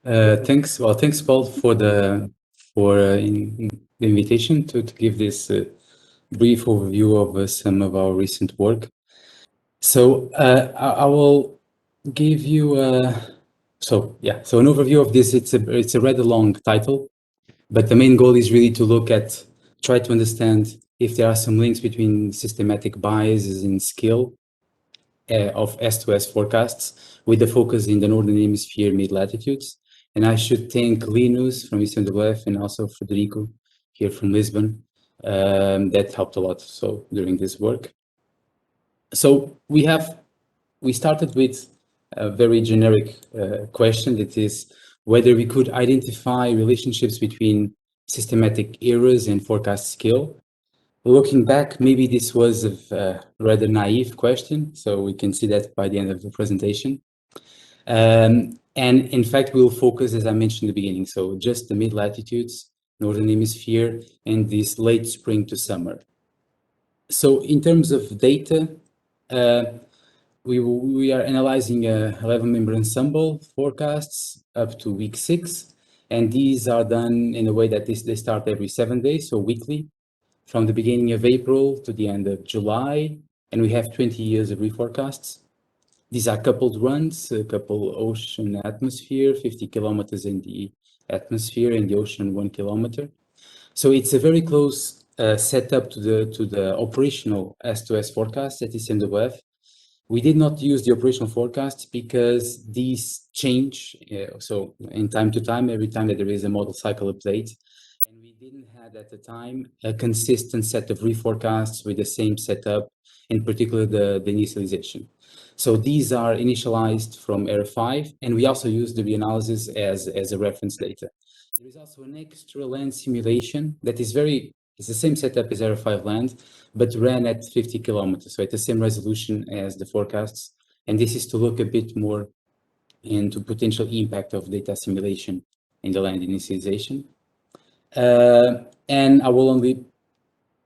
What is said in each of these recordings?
Thanks. Well, thanks, Paul, for the invitation to give this brief overview of some of our recent work. So I will give you so an overview of this. It's a rather long title, but the main goal is really to try to understand if there are some links between systematic biases in skill of S2S forecasts, with the focus in the Northern Hemisphere mid-latitudes. And I should thank Linus from ECMWF and also Federico here from Lisbon. That helped a lot during this work. So we started with a very generic question, that is whether we could identify relationships between systematic errors and forecast skill. Looking back, maybe this was a rather naive question, so we can see that by the end of the presentation. And in fact, we'll focus, as I mentioned in the beginning, so just the mid-latitudes, Northern Hemisphere, and this late spring to summer. So in terms of data, we are analyzing 11-member ensemble forecasts up to week 6, and these are done in a way that they start every 7 days, so weekly, from the beginning of April to the end of July, and we have 20 years of reforecasts. These are coupled runs, a couple ocean atmosphere, 50 kilometers in the atmosphere, and the ocean 1 kilometer. So it's a very close setup to the operational S2S forecast at ECMWF. We did not use the operational forecasts because these change, so in time to time, every time that there is a model cycle update. And we didn't have at the time a consistent set of reforecasts with the same setup, in particular the initialization. So these are initialized from Era 5, and we also use the reanalysis as a reference data. There is also an extra land simulation that is it's the same setup as Era 5 land, but ran at 50 kilometers, so at the same resolution as the forecasts. And this is to look a bit more into potential impact of data assimilation in the land initialization. And I will only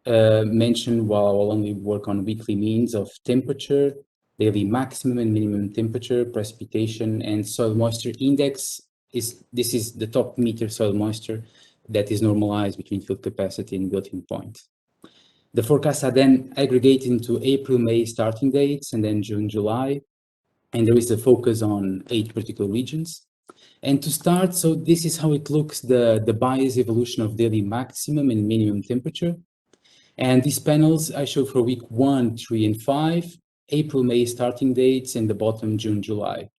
mention, while I will only work on weekly means of temperature, daily maximum and minimum temperature, precipitation, and soil moisture index. This is the top meter soil moisture that is normalized between field capacity and built-in point. The forecasts are then aggregated into April, May starting dates, and then June, July. And there is a focus on 8 particular regions. And to start, so this is how it looks, the bias evolution of daily maximum and minimum temperature. And these panels I show for week 1, 3, and 5, April, May starting dates, and the bottom, June, July.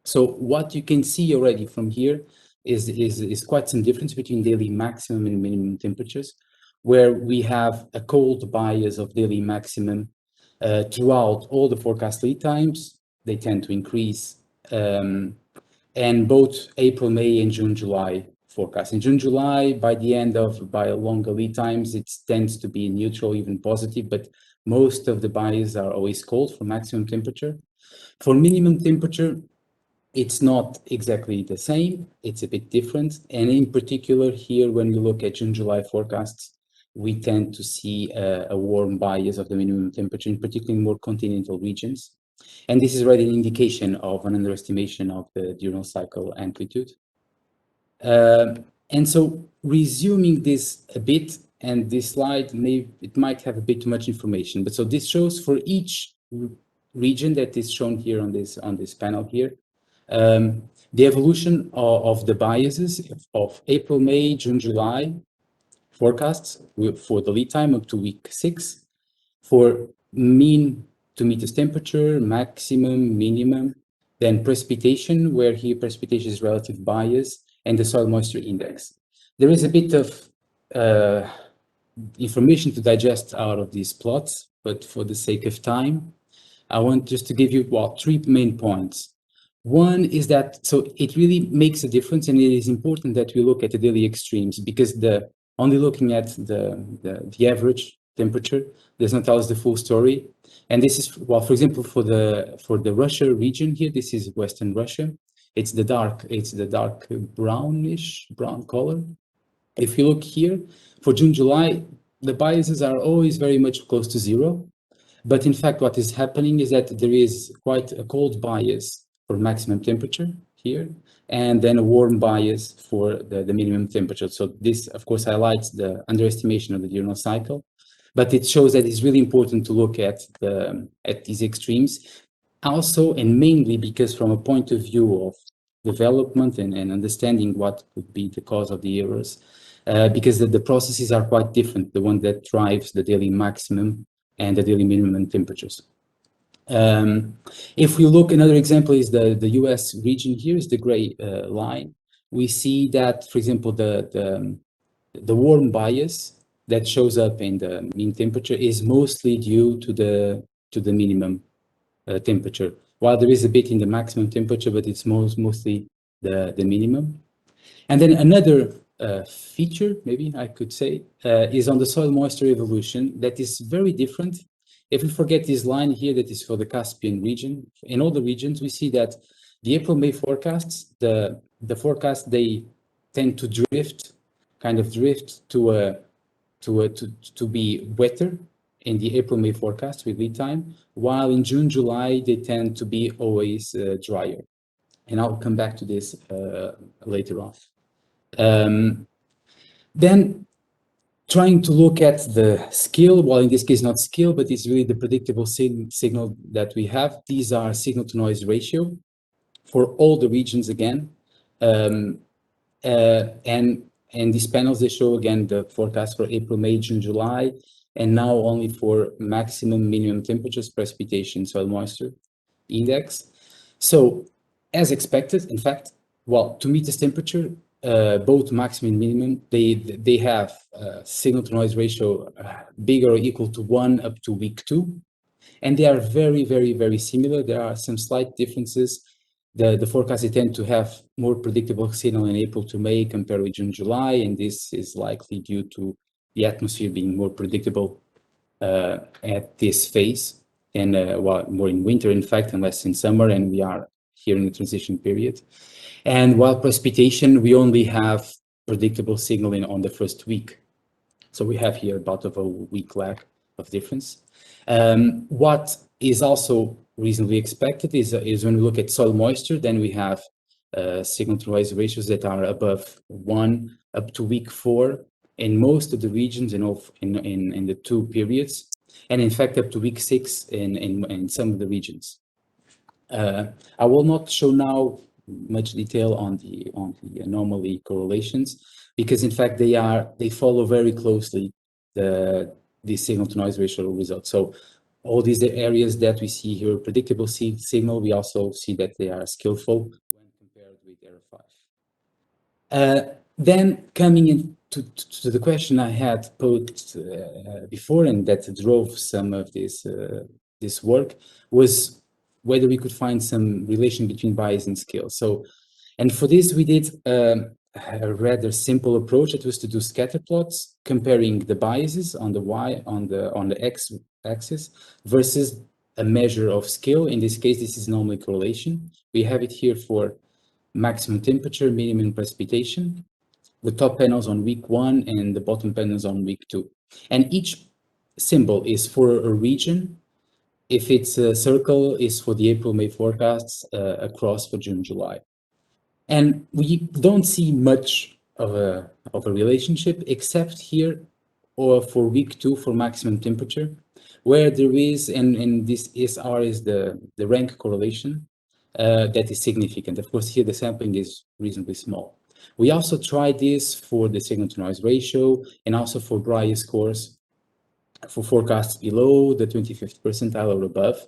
So what you can see already from here is quite some difference between daily maximum and minimum temperatures, where we have a cold bias of daily maximum throughout all the forecast lead times. They tend to increase, and both April, May, and June, July forecast. In June, July, by longer lead times, it tends to be neutral, even positive, but most of the bias are always cold for maximum temperature. For minimum temperature, it's not exactly the same, it's a bit different. And in particular here, when we look at June, July forecasts, we tend to see a warm bias of the minimum temperature, in particular in more continental regions. And this is already an indication of an underestimation of the diurnal cycle amplitude. And so resuming this a bit, and this slide, it might have a bit too much information, but so this shows for each region that is shown here on this panel here, the evolution of the biases of April, May, June, July forecasts for the lead time up to week 6, for mean to meters temperature, maximum, minimum, then precipitation, where here precipitation is relative bias, and the soil moisture index. There is a bit of information to digest out of these plots, but for the sake of time, I want just to give you 3 main points. One is that, so it really makes a difference, and it is important that we look at the daily extremes, because only looking at the average temperature does not tell us the full story. And this is, well, for example, for the Russia region here, this is Western Russia. It's the dark brown color. If you look here, for June, July, the biases are always very much close to 0. But in fact, what is happening is that there is quite a cold bias for maximum temperature here, and then a warm bias for the minimum temperature. So this, of course, highlights the underestimation of the diurnal cycle, but it shows that it's really important to look at these extremes. Also, and mainly because from a point of view of development and understanding what could be the cause of the errors, because the processes are quite different, the one that drives the daily maximum and the daily minimum temperatures. If we look, another example is the US region. Here is the gray line. We see that, for example, the warm bias that shows up in the mean temperature is mostly due to the minimum temperature, while there is a bit in the maximum temperature, but it's mostly the minimum. And then another feature, maybe I could say, is on the soil moisture evolution that is very different. If we forget this line here that is for the Caspian region, in all the regions, we see that the April-May forecasts, the forecast, they tend to drift to be wetter in the April-May forecast with lead time, while in June, July, they tend to be always drier. And I'll come back to this later on. Then trying to look at the scale, well, in this case, not scale, but it's really the predictable signal that we have. These are signal to noise ratio for all the regions again. And these panels, they show again the forecast for April, May, June, July, and now only for maximum, minimum temperatures, precipitation, soil moisture index. So as expected, in fact, well, to meet this temperature, both maximum and minimum, they have signal to noise ratio bigger or equal to 1 up to week 2. And they are very, very, very similar. There are some slight differences. The forecasts, they tend to have more predictable signal in April to May compared with June, July, and this is likely due to the atmosphere being more predictable at this phase, and well, more in winter, in fact, and less in summer, and we are here in the transition period. And while precipitation, we only have predictable signaling on the first week. So we have here about of a week lag of difference. What is also reasonably expected is when we look at soil moisture, then we have signal to noise ratios that are above 1 up to week 4 in most of the regions in the 2 periods, and in fact up to week 6 in some of the regions. I will not show now much detail on the anomaly correlations, because in fact they follow very closely the signal to noise ratio results. So all these areas that we see here, predictable signal, we also see that they are skillful when compared with error 5. Then coming into the question I had posed before, and that drove some of this work, was whether we could find some relation between bias and skill. So, and for this we did a rather simple approach. It was to do scatter plots comparing the biases on the y on the x axis versus a measure of skill. In this case, this is anomaly correlation. We have it here for maximum temperature, minimum precipitation. The top panels on week 1 and the bottom panels on week 2. And each symbol is for a region. If it's a circle, is for the April-May forecasts, across for June, July. And we don't see much of a relationship, except here or for week 2 for maximum temperature, where there is, and this SR is the rank correlation that is significant. Of course, here the sampling is reasonably small. We also tried this for the signal to noise ratio and also for bias scores for forecasts below the 25th percentile or above,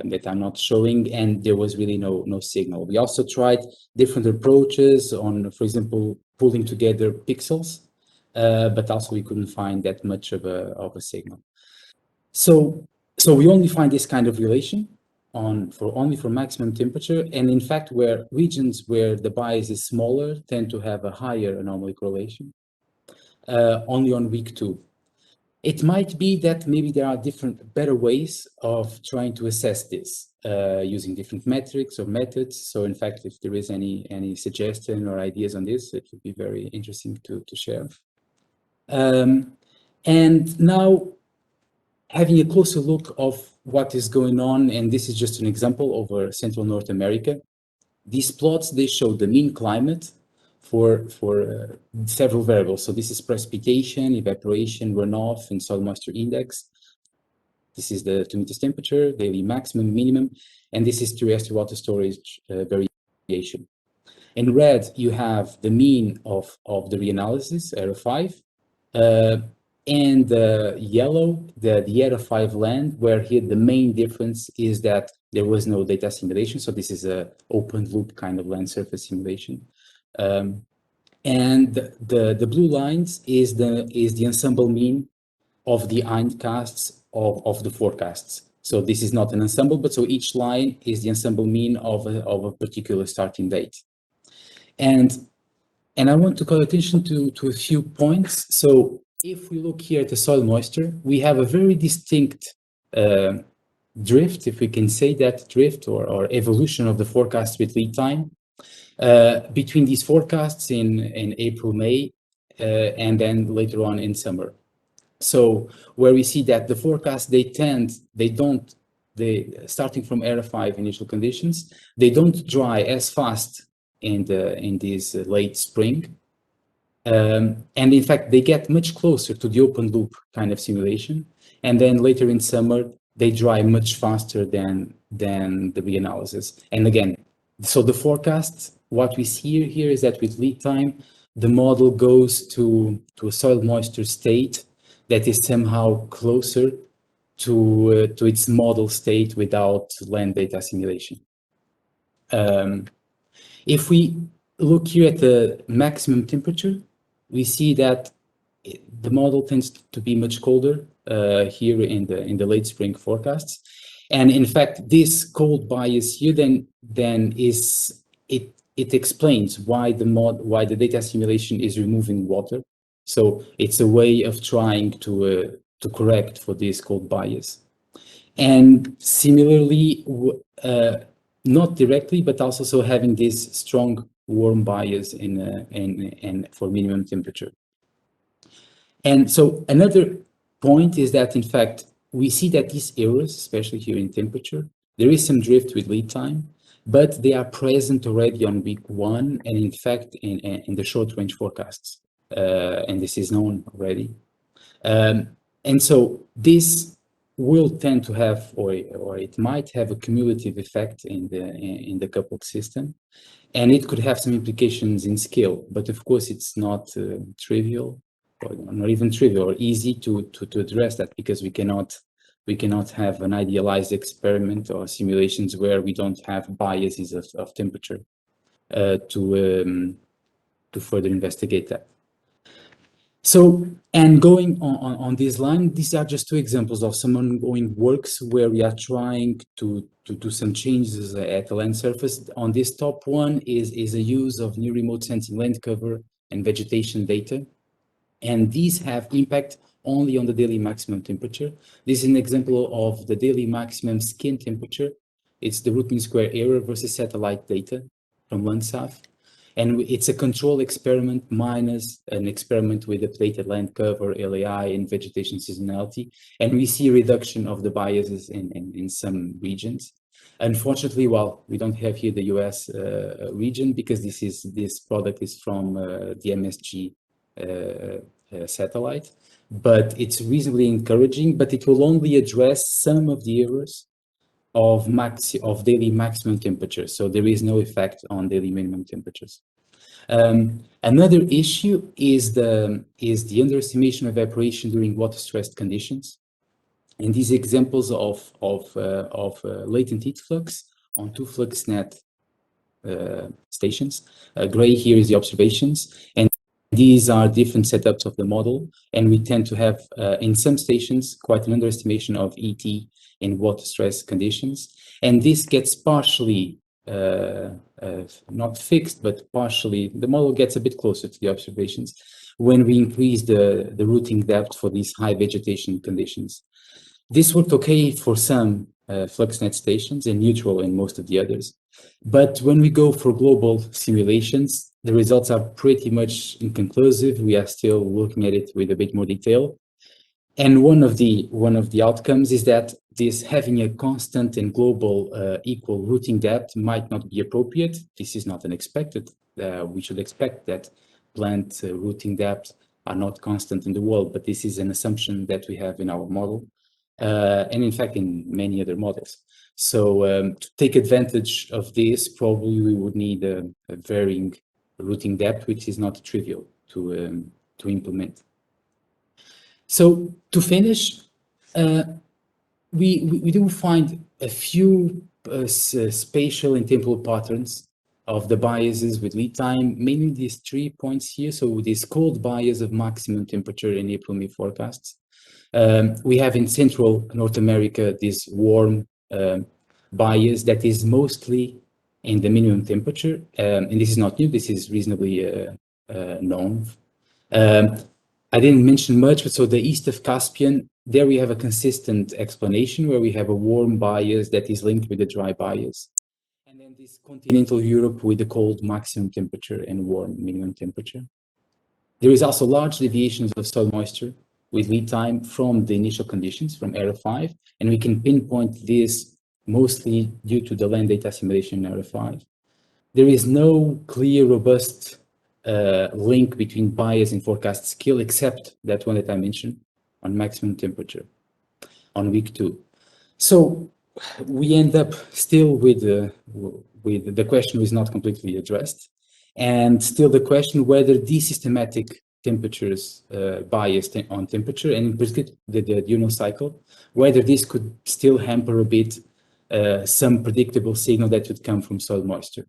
that I'm not showing, and there was really no signal. We also tried different approaches on, for example, pulling together pixels, but also we couldn't find that much of a signal. So we only find this kind of relation only for maximum temperature, and in fact, where regions where the bias is smaller tend to have a higher anomaly correlation, only on week 2. It might be that maybe there are better ways of trying to assess this using different metrics or methods. So in fact, if there is any suggestion or ideas on this, it would be very interesting to share. And now having a closer look of what is going on, and this is just an example over Central North America. These plots, they show the mean climate for several variables. So this is precipitation, evaporation, runoff, and soil moisture index. This is the 2 meters temperature, daily maximum, minimum, and this is terrestrial water storage variation. In red, you have the mean of the reanalysis, error 5, and yellow, the error 5 land, where here the main difference is that there was no data assimilation. So this is a open loop kind of land surface simulation. And the blue lines is the ensemble mean of the hindcasts of the forecasts. So this is not an ensemble, but so each line is the ensemble mean of a particular starting date. And I want to call attention to a few points. So if we look here at the soil moisture, we have a very distinct drift, if we can say that, drift or evolution of the forecast with lead time between these forecasts in April, May, and then later on in summer. So where we see that the forecasts, starting from error 5 initial conditions, they don't dry as fast in this late spring. And in fact, they get much closer to the open loop kind of simulation. And then later in summer, they dry much faster than the reanalysis. And again, so the forecasts, what we see here is that with lead time, the model goes to a soil moisture state that is somehow closer to its model state without land data assimilation. If we look here at the maximum temperature, we see that the model tends to be much colder here in the late spring forecasts. And in fact, this cold bias here then is it explains why the data assimilation is removing water. So it's a way of trying to correct for this cold bias. And similarly, not directly, but also so having this strong warm bias in for minimum temperature. And so another point is that, in fact, we see that these errors, especially here in temperature, there is some drift with lead time, but they are present already on week 1, and in fact, in the short range forecasts. And this is known already. And so this will tend to have, or it might have a cumulative effect in the coupled system, and it could have some implications in scale. But of course, it's not trivial, or not even trivial, or easy to address that, because we cannot have an idealized experiment or simulations where we don't have biases of temperature to further investigate that. So, and going on this line, these are just 2 examples of some ongoing works where we are trying to do some changes at the land surface. On this top one is a use of new remote sensing land cover and vegetation data. And these have impact only on the daily maximum temperature. This is an example of the daily maximum skin temperature. It's the root mean square error versus satellite data from Landsaf. And it's a control experiment minus an experiment with updated land cover, LAI, and vegetation seasonality. And we see a reduction of the biases in some regions. Unfortunately, well, we don't have here the US region, because this product is from the MSG satellite, but it's reasonably encouraging, but it will only address some of the errors of daily maximum temperature. So there is no effect on daily minimum temperatures. Another issue is the underestimation of evaporation during water stressed conditions. And these examples of latent heat flux on 2 FluxNet stations. Gray here is the observations, and these are different setups of the model, and we tend to have, in some stations, quite an underestimation of ET in water stress conditions. And this gets partially, not fixed, but partially, the model gets a bit closer to the observations when we increase the routing depth for these high vegetation conditions. This worked okay for some FluxNet stations and neutral in most of the others. But when we go for global simulations, the results are pretty much inconclusive. We are still looking at it with a bit more detail. And one of the outcomes is that this having a constant and global equal rooting depth might not be appropriate. This is not unexpected. We should expect that plant rooting depths are not constant in the world, but this is an assumption that we have in our model, and in fact in many other models. So to take advantage of this, probably we would need a varying rooting depth, which is not trivial to implement. So to finish, we do find a few spatial and temporal patterns of the biases with lead time, mainly these 3 points here. So this cold bias of maximum temperature in April-May forecasts. We have in Central North America this warm bias that is mostly in the minimum temperature. And this is not new, this is reasonably known. I didn't mention much, but so the east of Caspian, there we have a consistent explanation where we have a warm bias that is linked with a dry bias. And then this continental Europe with the cold maximum temperature and warm minimum temperature. There is also large deviations of soil moisture with lead time from the initial conditions from Era 5, and we can pinpoint this mostly due to the land data assimilation in Era 5. There is no clear, robust link between bias and forecast skill, except that one that I mentioned on maximum temperature on week 2. So we end up still with the question is not completely addressed, and still the question whether these systematic temperatures biased on temperature, and in particular the diurnal cycle, whether this could still hamper a bit some predictable signal that would come from soil moisture.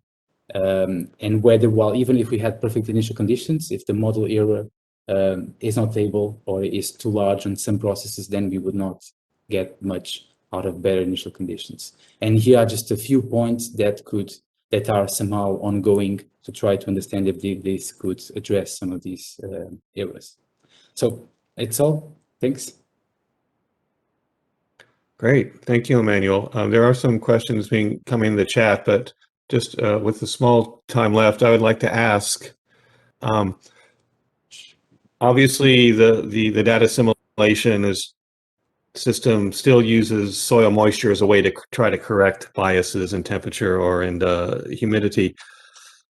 And whether, well, even if we had perfect initial conditions, if the model error is not able or is too large on some processes, then we would not get much out of better initial conditions. And here are just a few points that are somehow ongoing to try to understand if this could address some of these errors. So that's all. Thanks. Great. Thank you, Emanuel. There are some questions coming in the chat, but just with the small time left, I would like to ask, obviously the data assimilation system still uses soil moisture as a way to try to correct biases in temperature or in humidity.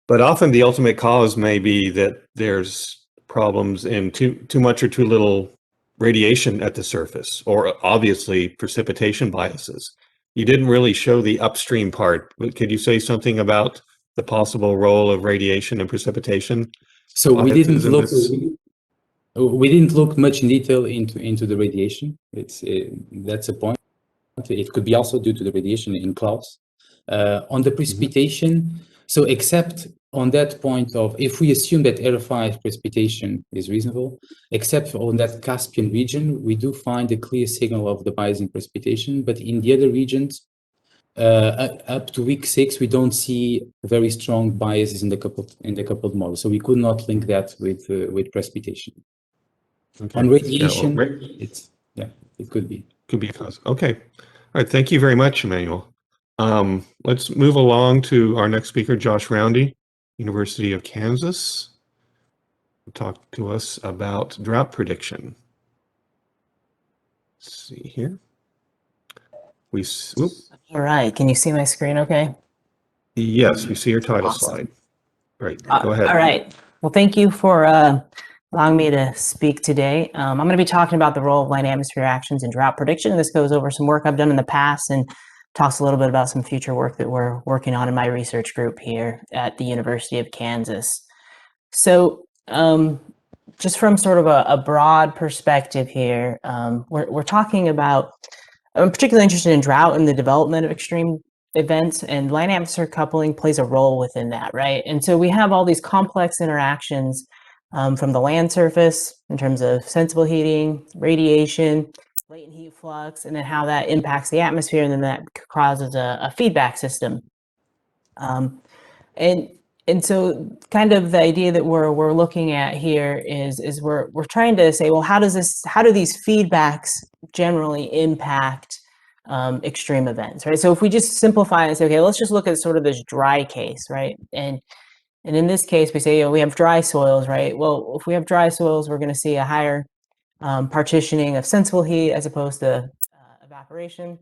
But often the ultimate cause may be that there's problems in too much or too little radiation at the surface, or obviously precipitation biases. You didn't really show the upstream part, but could you say something about the possible role of radiation and precipitation? So we didn't look much in detail into the radiation. That's a point. It could be also due to the radiation in clouds. On the precipitation, so except on that point of, if we assume that Era 5 precipitation is reasonable, except on that Caspian region, we do find a clear signal of the bias in precipitation, but in the other regions, up to week 6, we don't see very strong biases in the coupled model. So we could not link that with precipitation. Okay. On radiation, it could be. Could be a cause. Okay. All right. Thank you very much, Emanuel. Let's move along to our next speaker, Josh Roundy, University of Kansas. Talk to us about drought prediction. Let's see here. All right. Can you see my screen okay? Yes, we see your title slide. Great. Go ahead. All right. Well, thank you for allowing me to speak today. I'm going to be talking about the role of land atmosphere actions in drought prediction. This goes over some work I've done in the past and talks a little bit about some future work that we're working on in my research group here at the University of Kansas. So just from sort of a broad perspective here, we're talking about, I'm particularly interested in drought and the development of extreme events, and land atmosphere coupling plays a role within that, right? And so we have all these complex interactions from the land surface in terms of sensible heating, radiation, latent heat flux, and then how that impacts the atmosphere, and then that causes a feedback system. And so kind of the idea that we're looking at here is we're trying to say, well, how do these feedbacks generally impact extreme events, right? So if we just simplify and say, okay, let's just look at sort of this dry case, right? And in this case, we say, we have dry soils, right? Well, if we have dry soils, we're going to see a higher partitioning of sensible heat as opposed to evaporation,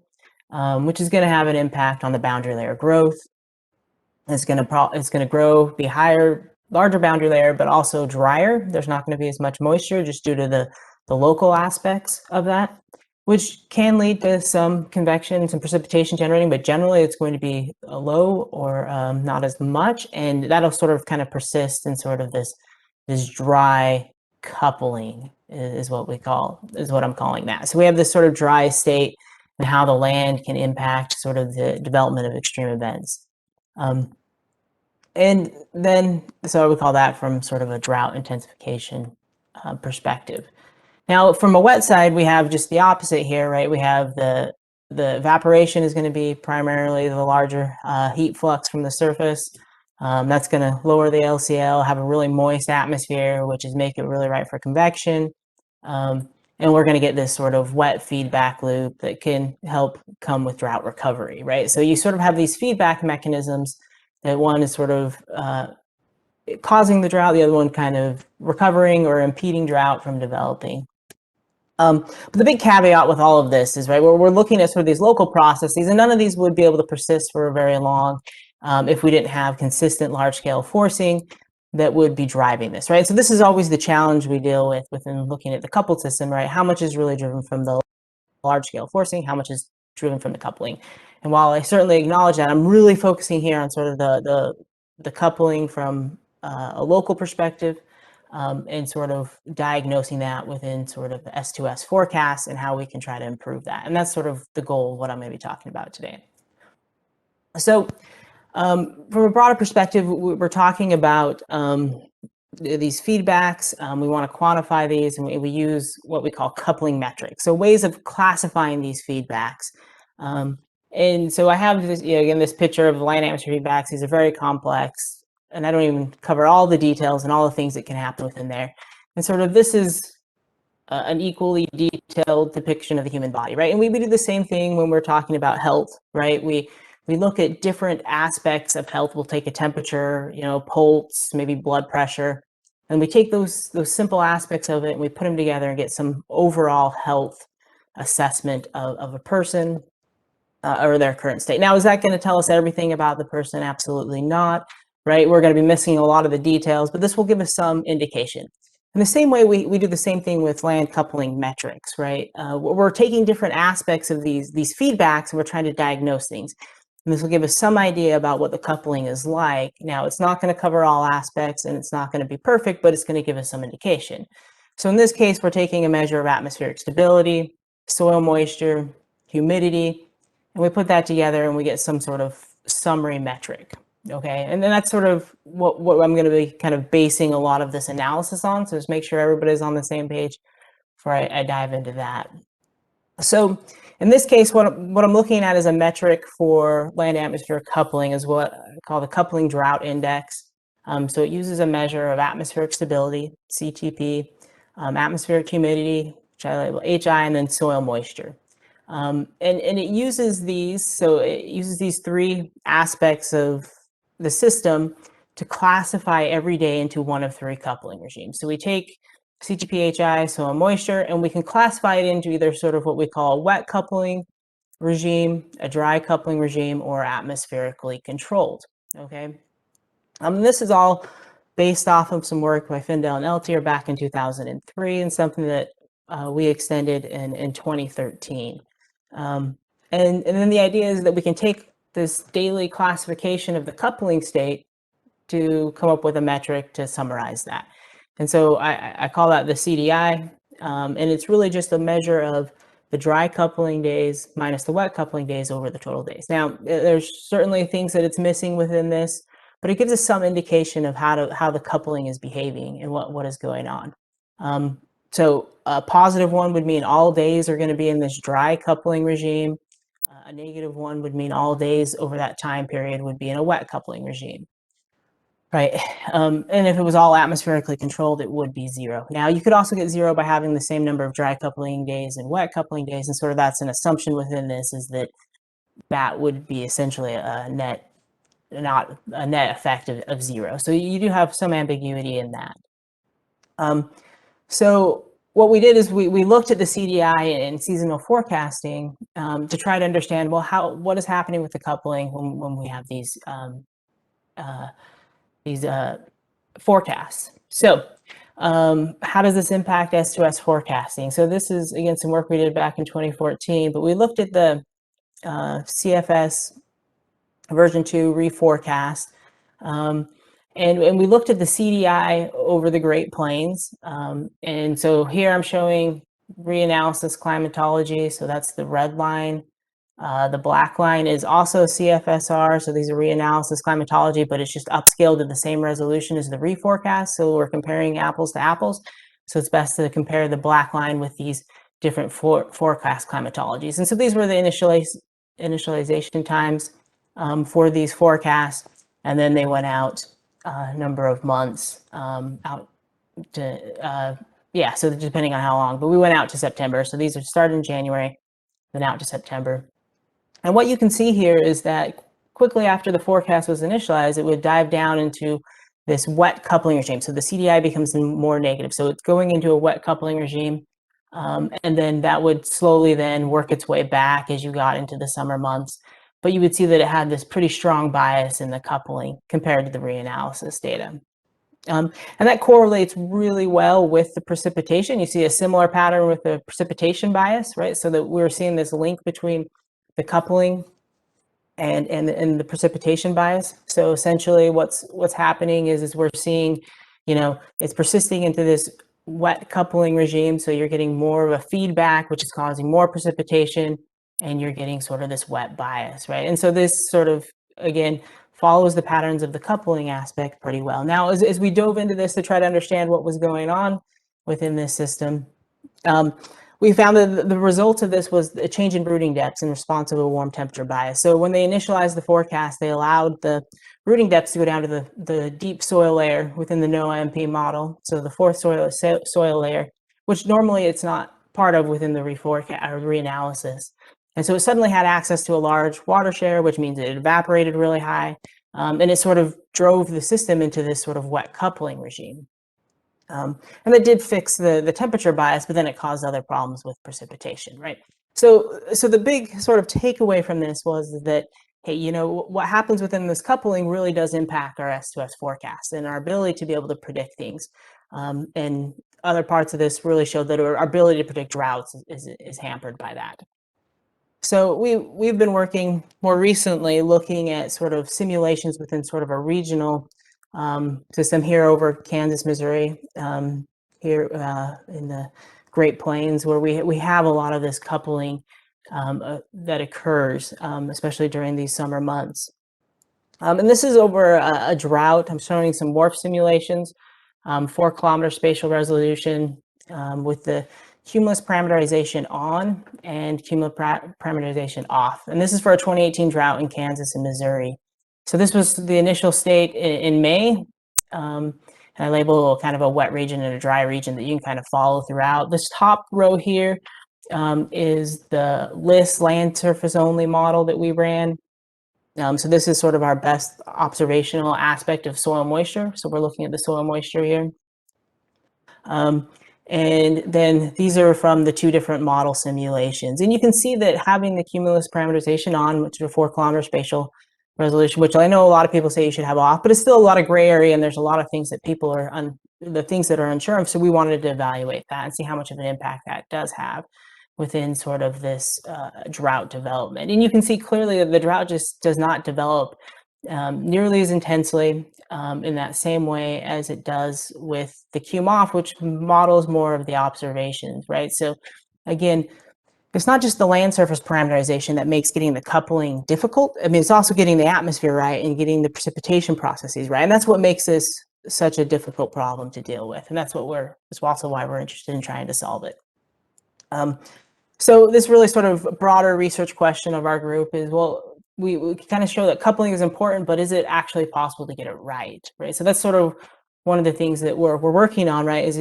which is going to have an impact on the boundary layer growth. It's going to grow, be higher, larger boundary layer, but also drier. There's not going to be as much moisture just due to the local aspects of that, which can lead to some convection, some precipitation generating, but generally it's going to be low or not as much, and that'll sort of kind of persist in sort of this dry coupling is what I'm calling that. So we have this sort of dry state and how the land can impact sort of the development of extreme events. And then, so we call that from sort of a drought intensification perspective. Now, from a wet side, we have just the opposite here, right? We have the evaporation is going to be primarily the larger heat flux from the surface. That's going to lower the LCL, have a really moist atmosphere, which is make it really right for convection. And we're going to get this sort of wet feedback loop that can help come with drought recovery, right? So you sort of have these feedback mechanisms that one is sort of causing the drought, the other one kind of recovering or impeding drought from developing. But the big caveat with all of this is, right, we're looking at sort of these local processes, and none of these would be able to persist for very long if we didn't have consistent large-scale forcing that would be driving this, right? So this is always the challenge we deal with within looking at the coupled system, right? How much is really driven from the large-scale forcing? How much is driven from the coupling? And while I certainly acknowledge that, I'm really focusing here on sort of the coupling from a local perspective, and sort of diagnosing that within sort of the S2S forecast and how we can try to improve that. And that's sort of the goal of what I'm going to be talking about today. So from a broader perspective, we're talking about these feedbacks. We want to quantify these, and we use what we call coupling metrics. So ways of classifying these feedbacks. And so I have this, again, this picture of land atmosphere feedbacks. These are very complex, and I don't even cover all the details and all the things that can happen within there. And sort of this is an equally detailed depiction of the human body, right? And we do the same thing when we're talking about health, right? We look at different aspects of health. We'll take a temperature, pulse, maybe blood pressure, and we take those simple aspects of it and we put them together and get some overall health assessment of a person or their current state. Now, is that going to tell us everything about the person? Absolutely not, right? We're going to be missing a lot of the details, but this will give us some indication. In the same way, we do the same thing with land coupling metrics, right? We're taking different aspects of these feedbacks and we're trying to diagnose things. And this will give us some idea about what the coupling is like. Now, it's not going to cover all aspects and it's not going to be perfect, but it's going to give us some indication. So in this case, we're taking a measure of atmospheric stability, soil moisture, humidity, and we put that together and we get some sort of summary metric, okay? And then that's sort of what I'm going to be kind of basing a lot of this analysis on. So just make sure everybody's on the same page before I dive into that. So in this case, what I'm looking at is a metric for land atmosphere coupling is what I call the coupling drought index. So it uses a measure of atmospheric stability, CTP, atmospheric humidity, which I label HI, and then soil moisture. And it uses these three aspects of the system to classify every day into one of three coupling regimes. So we take CTP-HI, soil moisture, and we can classify it into either sort of what we call a wet coupling regime, a dry coupling regime, or atmospherically controlled, okay? This is all based off of some work by Findell and Eltier back in 2003 and something that we extended in 2013. And then the idea is that we can take this daily classification of the coupling state to come up with a metric to summarize that. And so I call that the CDI, and it's really just a measure of the dry coupling days minus the wet coupling days over the total days. Now, there's certainly things that it's missing within this, but it gives us some indication of how the coupling is behaving and what is going on. So a positive one would mean all days are going to be in this dry coupling regime. A negative one would mean all days over that time period would be in a wet coupling regime. Right, and if it was all atmospherically controlled, it would be 0. Now, you could also get 0 by having the same number of dry coupling days and wet coupling days, and sort of that's an assumption within this is that would be essentially not a net effect of 0. So you do have some ambiguity in that. So what we did is we looked at the CDI and seasonal forecasting to try to understand, well, what is happening with the coupling when we have these forecasts. So how does this impact S2S forecasting? So this is, again, some work we did back in 2014, but we looked at the CFS version 2 reforecast. And we looked at the CDI over the Great Plains. And so here I'm showing reanalysis climatology. So that's the red line. The black line is also CFSR. So these are reanalysis climatology, but it's just upscaled to the same resolution as the reforecast. So we're comparing apples to apples. So it's best to compare the black line with these different forecast climatologies. And so these were the initialization times for these forecasts. And then they went out a number of months out to, so depending on how long, but we went out to September. So these are started in January, then out to September. And what you can see here is that quickly after the forecast was initialized, it would dive down into this wet coupling regime. So the CDI becomes more negative. So it's going into a wet coupling regime. And then that would slowly then work its way back as you got into the summer months. But you would see that it had this pretty strong bias in the coupling compared to the reanalysis data. And that correlates really well with the precipitation. You see a similar pattern with the precipitation bias, right? So that we're seeing this link between the coupling and the precipitation bias. So essentially what's happening is we're seeing, it's persisting into this wet coupling regime. So you're getting more of a feedback, which is causing more precipitation, and you're getting sort of this wet bias, right? And so this sort of, again, follows the patterns of the coupling aspect pretty well. Now, as we dove into this to try to understand what was going on within this system, we found that the result of this was a change in brooding depths in response to a warm temperature bias. So when they initialized the forecast, they allowed the brooding depths to go down to the deep soil layer within the NOAA MP model. So the fourth soil layer, which normally it's not part of within the reanalysis. And so it suddenly had access to a large water share, which means it evaporated really high. And it sort of drove the system into this sort of wet coupling regime. And that did fix the temperature bias, but then it caused other problems with precipitation, right? So the big sort of takeaway from this was that, hey, what happens within this coupling really does impact our S2S forecast and our ability to be able to predict things. And other parts of this really showed that our ability to predict droughts is hampered by that. So we've been working more recently looking at sort of simulations within sort of a regional system here over Kansas, Missouri, here in the Great Plains, where we have a lot of this coupling that occurs, especially during these summer months. And this is over a drought. I'm showing some WRF simulations, 4-kilometer spatial resolution with the cumulus parameterization on and cumulus parameterization off. And this is for a 2018 drought in Kansas and Missouri. So this was the initial state in May. And I label kind of a wet region and a dry region that you can kind of follow throughout. This top row here is the LIS land surface only model that we ran. So this is sort of our best observational aspect of soil moisture. So we're looking at the soil moisture here. And then these are from the 2 different model simulations. And you can see that having the cumulus parameterization on, which is a 4-kilometer spatial resolution, which I know a lot of people say you should have off, but it's still a lot of gray area, and there's a lot of things that people are unsure of. So we wanted to evaluate that and see how much of an impact that does have within sort of this drought development. And you can see clearly that the drought just does not develop nearly as intensely in that same way as it does with the QMOF, which models more of the observations, right? So again, it's not just the land surface parameterization that makes getting the coupling difficult. I mean, it's also getting the atmosphere right and getting the precipitation processes right. And that's what makes this such a difficult problem to deal with. And that's also why we're interested in trying to solve it. So this really sort of broader research question of our group is, well, we kind of show that coupling is important, but is it actually possible to get it right? So that's sort of one of the things that we're working on, right? Is,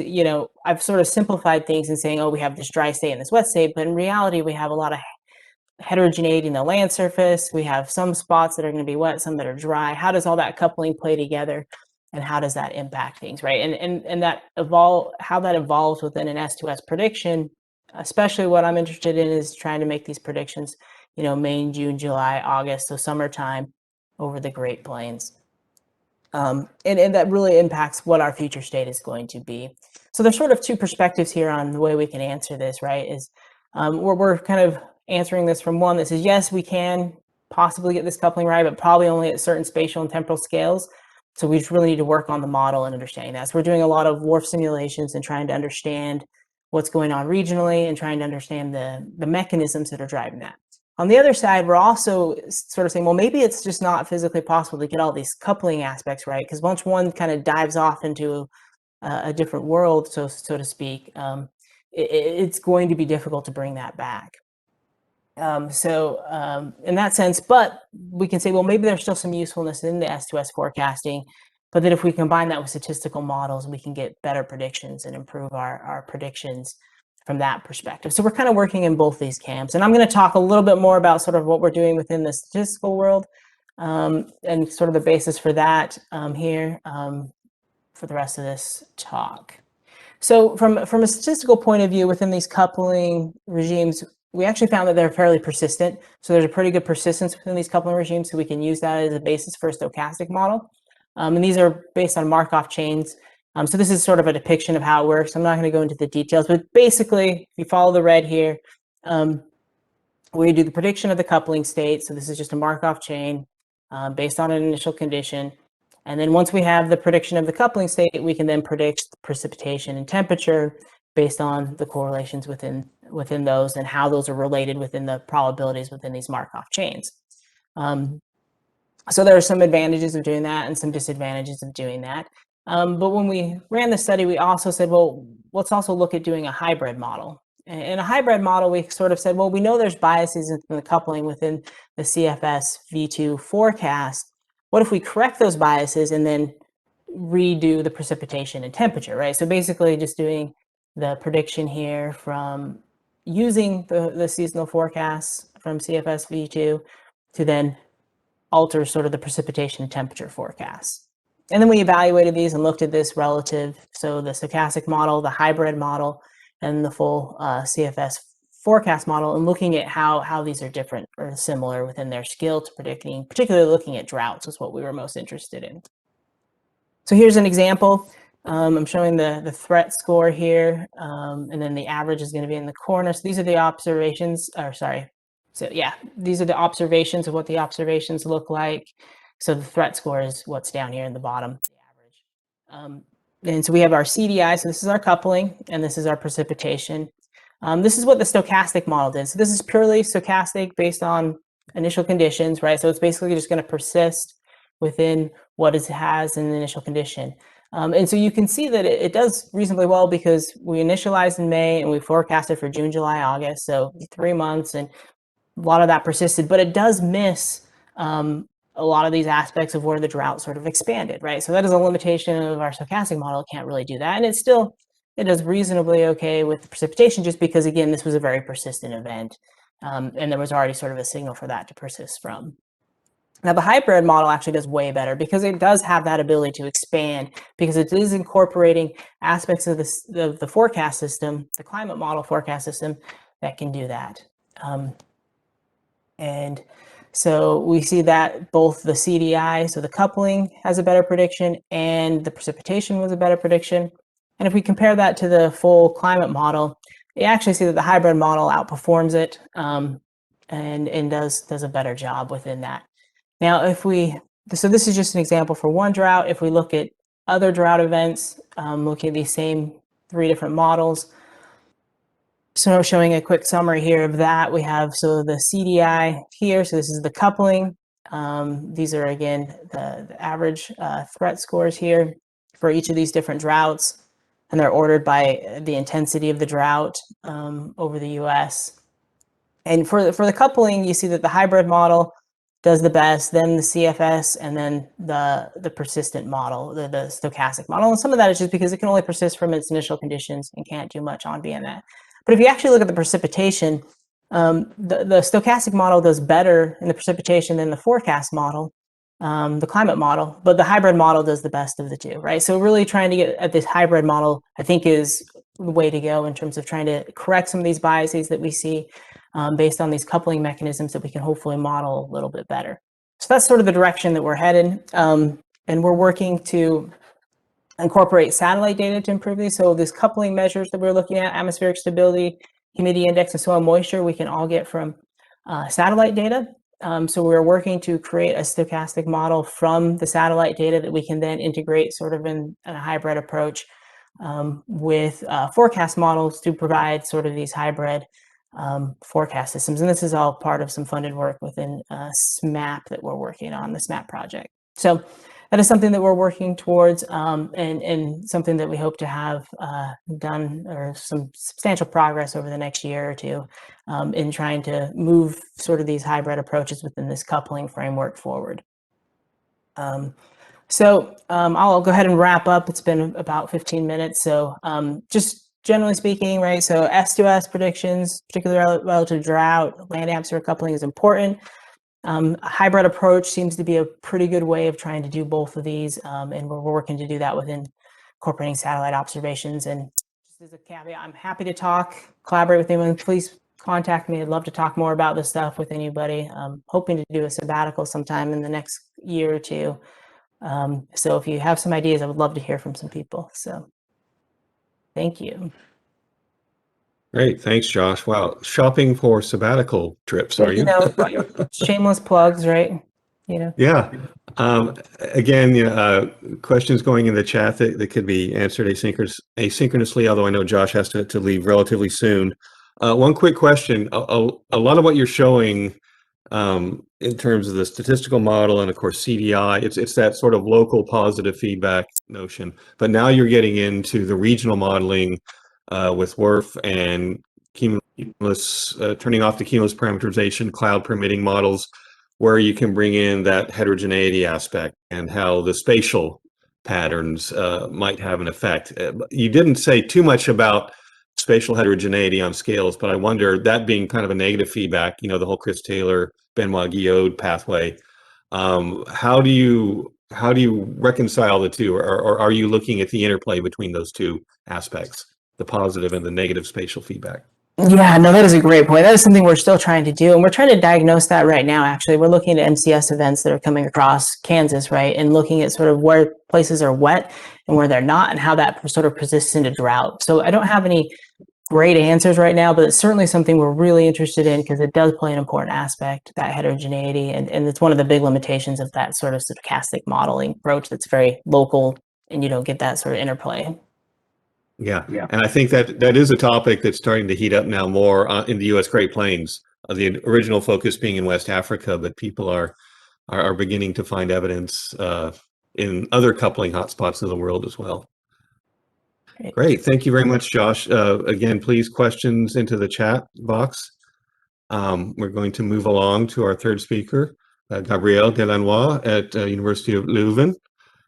I've sort of simplified things and saying, oh, we have this dry state and this wet state, but in reality, we have a lot of heterogeneity in the land surface. We have some spots that are going to be wet, some that are dry. How does all that coupling play together? and how does that impact things, right? And that how that evolves within an S2S prediction, especially what I'm interested in is trying to make these predictions, May, June, July, August, so summertime over the Great Plains. And that really impacts what our future state is going to be. So there's sort of two perspectives here on the way we can answer this, right? Is we're kind of answering this from one that says, yes, we can possibly get this coupling right, but probably only at certain spatial and temporal scales. So we just really need to work on the model and understanding that. So we're doing a lot of WRF simulations and trying to understand what's going on regionally and trying to understand the mechanisms that are driving that. On the other side, we're also sort of saying, well, maybe it's just not physically possible to get all these coupling aspects right, because once one kind of dives off into a different world, so to speak, it's going to be difficult to bring that back. So in that sense, but we can say, well, maybe there's still some usefulness in the S2S forecasting, but that if we combine that with statistical models, we can get better predictions and improve our predictions from that perspective. So we're kind of working in both these camps. And I'm going to talk a little bit more about sort of what we're doing within the statistical world and sort of the basis for that here for the rest of this talk. So from a statistical point of view, within these coupling regimes, we actually found that they're fairly persistent. So there's a pretty good persistence within these coupling regimes. So we can use that as a basis for a stochastic model. And these are based on Markov chains. So this is sort of a depiction of how it works. I'm not going to go into the details, but basically, if you follow the red here, we do the prediction of the coupling state. So this is just a Markov chain based on an initial condition. And then once we have the prediction of the coupling state, we can then predict precipitation and temperature based on the correlations within those and how those are related within the probabilities within these Markov chains. So there are some advantages of doing that and some disadvantages of doing that. But when we ran the study, we also said, well, let's also look at doing a hybrid model. In a hybrid model, we sort of said, well, we know there's biases in the coupling within the CFS V2 forecast. What if we correct those biases and then redo the precipitation and temperature, right? So basically just doing the prediction here from using the seasonal forecasts from CFS V2 to then alter sort of the precipitation and temperature forecasts. And then we evaluated these and looked at this relative. So the stochastic model, the hybrid model, and the full CFS forecast model, and looking at how these are different or similar within their skill to predicting, particularly looking at droughts was what we were most interested in. So here's an example. I'm showing the threat score here, and then the average is going to be in the corner. So these are the observations, So yeah, these are the observations of what the observations look like. So the threat score is what's down here in the bottom, the average. And so we have our CDI, so this is our coupling, and this is our precipitation. This is what the stochastic model did. So this is purely stochastic based on initial conditions, right? So it's basically just going to persist within what it has in the initial condition. And so you can see that it does reasonably well because we initialized in May and we forecasted for June, July, August, so 3 months, and a lot of that persisted, but it does miss a lot of these aspects of where the drought sort of expanded, right? So that is a limitation of our stochastic model. It can't really do that. And it does reasonably okay with the precipitation just because, again, this was a very persistent event. And there was already sort of a signal for that to persist from. Now, the hybrid model actually does way better because it does have that ability to expand because it is incorporating aspects of the forecast system, the climate model forecast system that can do that. And so we see that both the CDI, so the coupling, has a better prediction, and the precipitation was a better prediction. And if we compare that to the full climate model, you actually see that the hybrid model outperforms it and does a better job within that. Now, so this is just an example for one drought. If we look at other drought events, looking at these same 3 different models, so showing a quick summary here of that, we have the CDI here. So this is the coupling. These are, again, the average threat scores here for each of these different droughts. And they're ordered by the intensity of the drought over the US. And for the coupling, you see that the hybrid model does the best, then the CFS, and then the persistent model, the stochastic model. And some of that is just because it can only persist from its initial conditions and can't do much on beyond that. But if you actually look at the precipitation, the stochastic model does better in the precipitation than the forecast model. the climate model, but the hybrid model does the best of the two, right? So really trying to get at this hybrid model, I think, is the way to go in terms of trying to correct some of these biases that we see based on these coupling mechanisms that we can hopefully model a little bit better. So that's sort of the direction that we're headed. And we're working to incorporate satellite data to improve these. So these coupling measures that we're looking at, atmospheric stability, humidity index, and soil moisture, we can all get from satellite data. So we're working to create a stochastic model from the satellite data that we can then integrate sort of in a hybrid approach with forecast models to provide sort of these hybrid forecast systems. And this is all part of some funded work within SMAP that we're working on, the SMAP project. So that is something that we're working towards and something that we hope to have done or some substantial progress over the next year or two in trying to move sort of these hybrid approaches within this coupling framework forward. So I'll go ahead and wrap up. It's been about 15 minutes. So just generally speaking, right, so S2S predictions, particularly relative to drought, land atmosphere coupling is important. A hybrid approach seems to be a pretty good way of trying to do both of these, and we're working to do that within incorporating satellite observations. And just as a caveat, I'm happy to talk, collaborate with anyone. Please contact me. I'd love to talk more about this stuff with anybody. I'm hoping to do a sabbatical sometime in the next year or two. So if you have some ideas, I would love to hear from some people. So thank you. Great, thanks, Josh. Wow, shopping for sabbatical trips, are you? Shameless plugs, right? Yeah. Again, questions going in the chat that could be answered asynchronously, although I know Josh has to leave relatively soon. One quick question. A lot of what you're showing in terms of the statistical model and, of course, CDI, it's that sort of local positive feedback notion. But now you're getting into the regional modeling with WRF and cumulus, turning off the cumulus parameterization, cloud permitting models, where you can bring in that heterogeneity aspect and how the spatial patterns might have an effect. You didn't say too much about spatial heterogeneity on scales, but I wonder, that being kind of a negative feedback, the whole Chris Taylor, Benoit Guillaude pathway, how do you reconcile the two, or are you looking at the interplay between those two aspects, the positive and the negative spatial feedback? Yeah, no, that is a great point. That is something we're still trying to do. And we're trying to diagnose that right now, actually. We're looking at MCS events that are coming across Kansas, right? And looking at sort of where places are wet and where they're not and how that sort of persists into drought. So I don't have any great answers right now, but it's certainly something we're really interested in because it does play an important aspect, that heterogeneity. And it's one of the big limitations of that sort of stochastic modeling approach that's very local and you don't get that sort of interplay. Yeah, and I think that is a topic that's starting to heat up now more in the U.S. Great Plains. The original focus being in West Africa, but people are beginning to find evidence in other coupling hotspots of the world as well. Great, thank you very much, Josh. Again, please, questions into the chat box. We're going to move along to our third speaker, Gabriëlle de Lannoy at University of Leuven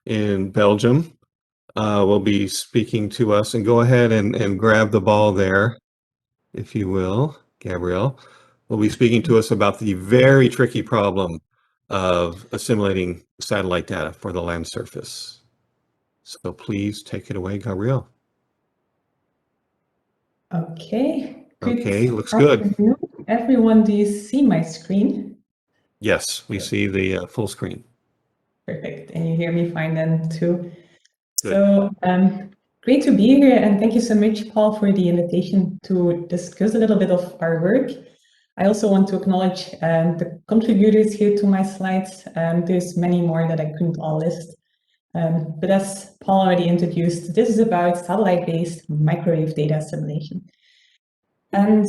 in Belgium. Will be speaking to us, and go ahead and grab the ball there, if you will. Gabriëlle will be speaking to us about the very tricky problem of assimilating satellite data for the land surface. So please take it away, Gabriëlle. Okay. Okay, looks good. Everyone, do you see my screen? Yes, we see the full screen. Perfect. And you hear me fine then too. Good. So great to be here, and thank you so much, Paul, for the invitation to discuss a little bit of our work. I also want to acknowledge the contributors here to my slides. There's many more that I couldn't all list. But as Paul already introduced, this is about satellite-based microwave data assimilation. And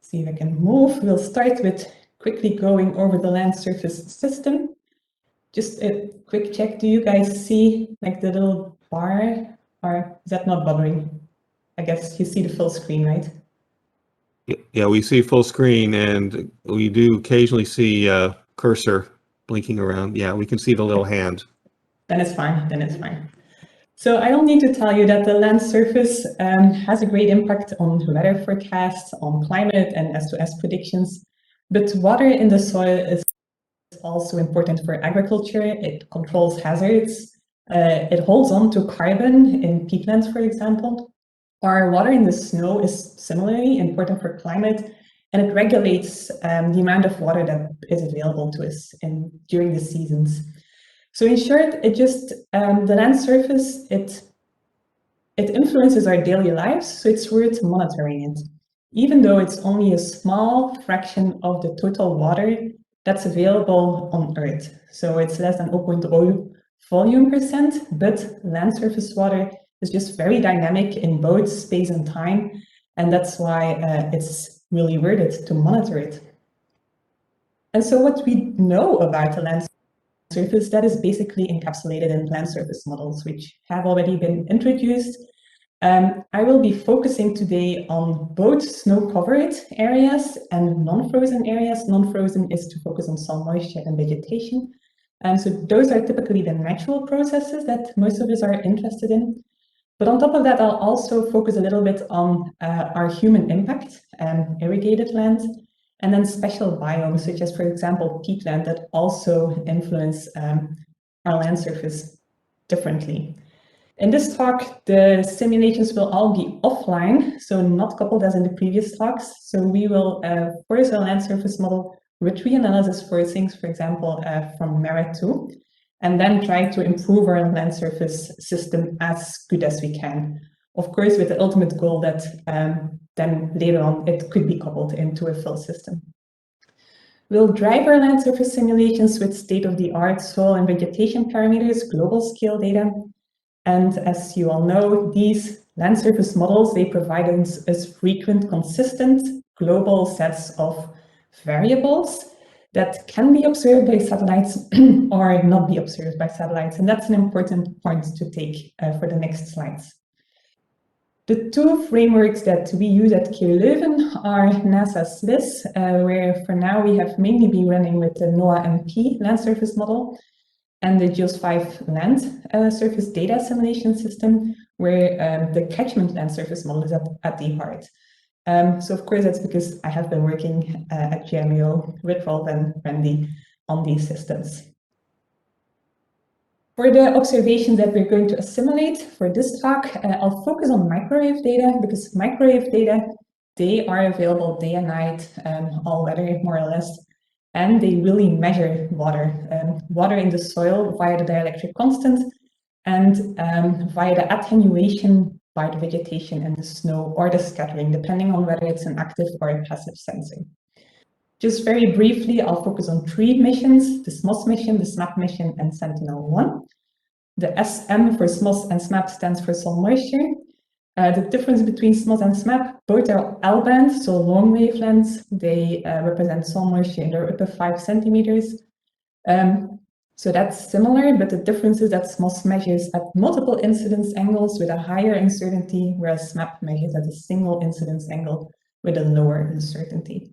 see if I can move. We'll start with quickly going over the land surface system. Just a quick check. Do you guys see like the little bar, or is that not bothering? I guess you see the full screen, right? Yeah, we see full screen, and we do occasionally see cursor blinking around. Yeah, we can see the little hand. Then it's fine, then it's fine. So I don't need to tell you that the land surface has a great impact on weather forecasts, on climate and S2S predictions, but water in the soil is also important for agriculture. It controls hazards. It holds on to carbon in peatlands, for example. Our water in the snow is similarly important for climate, and it regulates the amount of water that is available to us during the seasons. So in short, the land surface, it influences our daily lives, so it's worth monitoring it. Even though it's only a small fraction of the total water that's available on Earth. So it's less than 0.0 volume percent, but land surface water is just very dynamic in both space and time, and that's why it's really worth it to monitor it. And so what we know about the land surface, that is basically encapsulated in land surface models, which have already been introduced. I will be focusing today on both snow-covered areas and non-frozen areas. Non-frozen is to focus on soil moisture and vegetation. So those are typically the natural processes that most of us are interested in. But on top of that, I'll also focus a little bit on our human impact, irrigated land, and then special biomes, such as, for example, peatland, that also influence our land surface differently. In this talk, the simulations will all be offline, so not coupled as in the previous talks. So we will, for the land surface model, retrieval analysis for things, for example, from MERA2, and then try to improve our land surface system as good as we can. Of course, with the ultimate goal that then later on it could be coupled into a full system. We'll drive our land surface simulations with state-of-the-art soil and vegetation parameters, global scale data. And as you all know, these land surface models, they provide us frequent, consistent, global sets of variables that can be observed by satellites or not be observed by satellites. And that's an important point to take for the next slides. The two frameworks that we use at KU Leuven are NASA SWIS, where for now we have mainly been running with the NOAA-MP land surface model, and the GEOS5 land surface data assimilation system, where the catchment land surface model is at the heart. So of course, that's because I have been working at GMO with Rolf and Roundy on these systems. For the observations that we're going to assimilate for this talk, I'll focus on microwave data, because microwave data, they are available day and night, all weather more or less, and they really measure water, water in the soil via the dielectric constant and via the attenuation by the vegetation and the snow or the scattering, depending on whether it's an active or a passive sensor. Just very briefly, I'll focus on three missions: the SMOS mission, the SMAP mission, and Sentinel-1. The SM for SMOS and SMAP stands for soil moisture. The difference between SMOS and SMAP, both are L-band, so long wavelengths. They represent soil moisture in the upper 5 centimeters. So that's similar, but the difference is that SMOS measures at multiple incidence angles with a higher uncertainty, whereas SMAP measures at a single incidence angle with a lower uncertainty.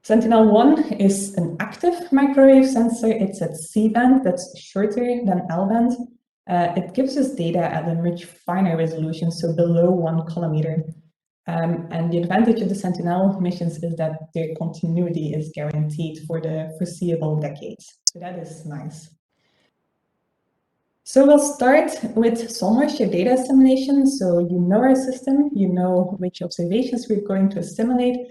Sentinel-1 is an active microwave sensor. It's at C-band, that's shorter than L-band. It gives us data at a much finer resolution, so below 1 kilometer. And the advantage of the Sentinel missions is that their continuity is guaranteed for the foreseeable decades. So that is nice. So we'll start with soil moisture data assimilation. So you know our system, you know which observations we're going to assimilate.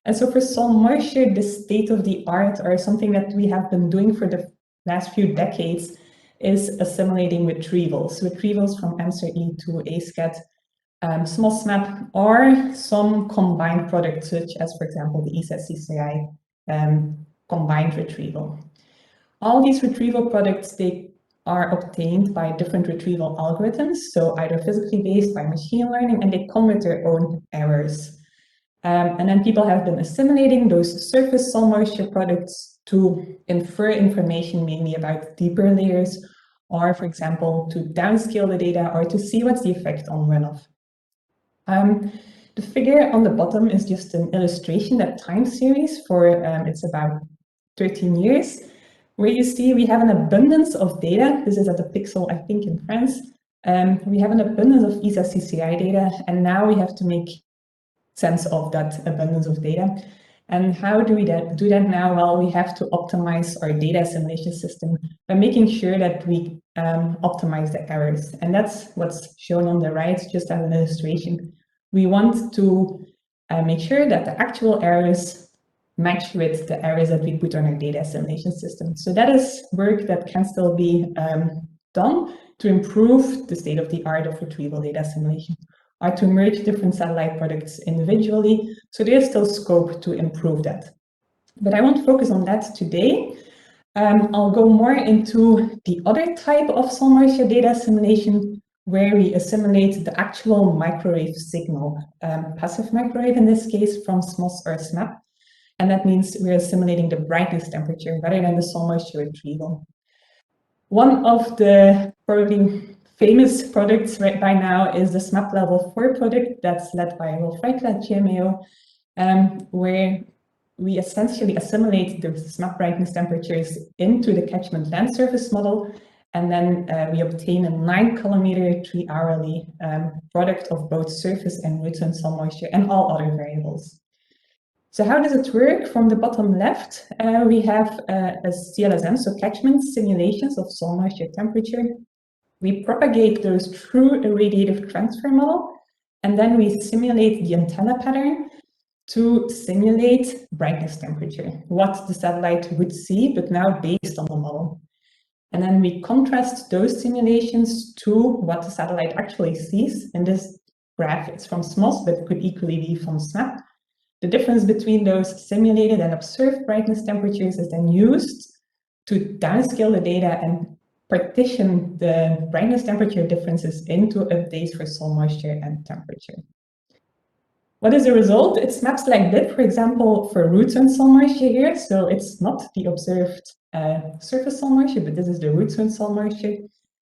And so for soil moisture, the state-of-the-art, or something that we have been doing for the last few decades, is assimilating retrievals from MCRE to ASCAT, SMOS SMAP, or some combined products, such as, for example, the ESA-CCI combined retrieval. All these retrieval products, they are obtained by different retrieval algorithms, so either physically based by machine learning, and they come with their own errors. And then people have been assimilating those surface soil moisture products to infer information mainly about deeper layers, or for example, to downscale the data or to see what's the effect on runoff. The figure on the bottom is just an illustration, that time series for, it's about 13 years, where you see we have an abundance of data. This is at the pixel, I think, in France. We have an abundance of ESA-CCI data, and now we have to make sense of that abundance of data. And how do we do that now? Well, we have to optimize our data assimilation system by making sure that we optimize the errors. And that's what's shown on the right, just as an illustration. We want to make sure that the actual errors match with the errors that we put on our data assimilation system. So that is work that can still be done to improve the state of the art of retrieval data assimilation, or to merge different satellite products individually. So there's still scope to improve that. But I won't focus on that today. I'll go more into the other type of soil moisture data assimilation, where we assimilate the actual microwave signal, passive microwave in this case, from SMOS or SMAP. And that means we're assimilating the brightness temperature rather than the soil moisture retrieval. One of the probably famous products right by now is the SMAP level 4 product that's led by Rolf Reichel at GMAO, where we essentially assimilate the SMAP brightness temperatures into the catchment land surface model, and then we obtain a 9-kilometer 3-hourly product of both surface and root zone soil moisture and all other variables. So how does it work? From the bottom left, we have a CLSM, so catchment simulations of soil moisture temperature. We propagate those through a radiative transfer model, and then we simulate the antenna pattern to simulate brightness temperature, what the satellite would see, but now based on the model. And then we contrast those simulations to what the satellite actually sees. In this graph, it's from SMOS, but it could equally be from SMAP. The difference between those simulated and observed brightness temperatures is then used to downscale the data and partition the brightness temperature differences into updates for soil moisture and temperature. What is the result? It's maps like that, for example, for root zone soil moisture here. So it's not the observed surface soil moisture, but this is the root zone soil moisture.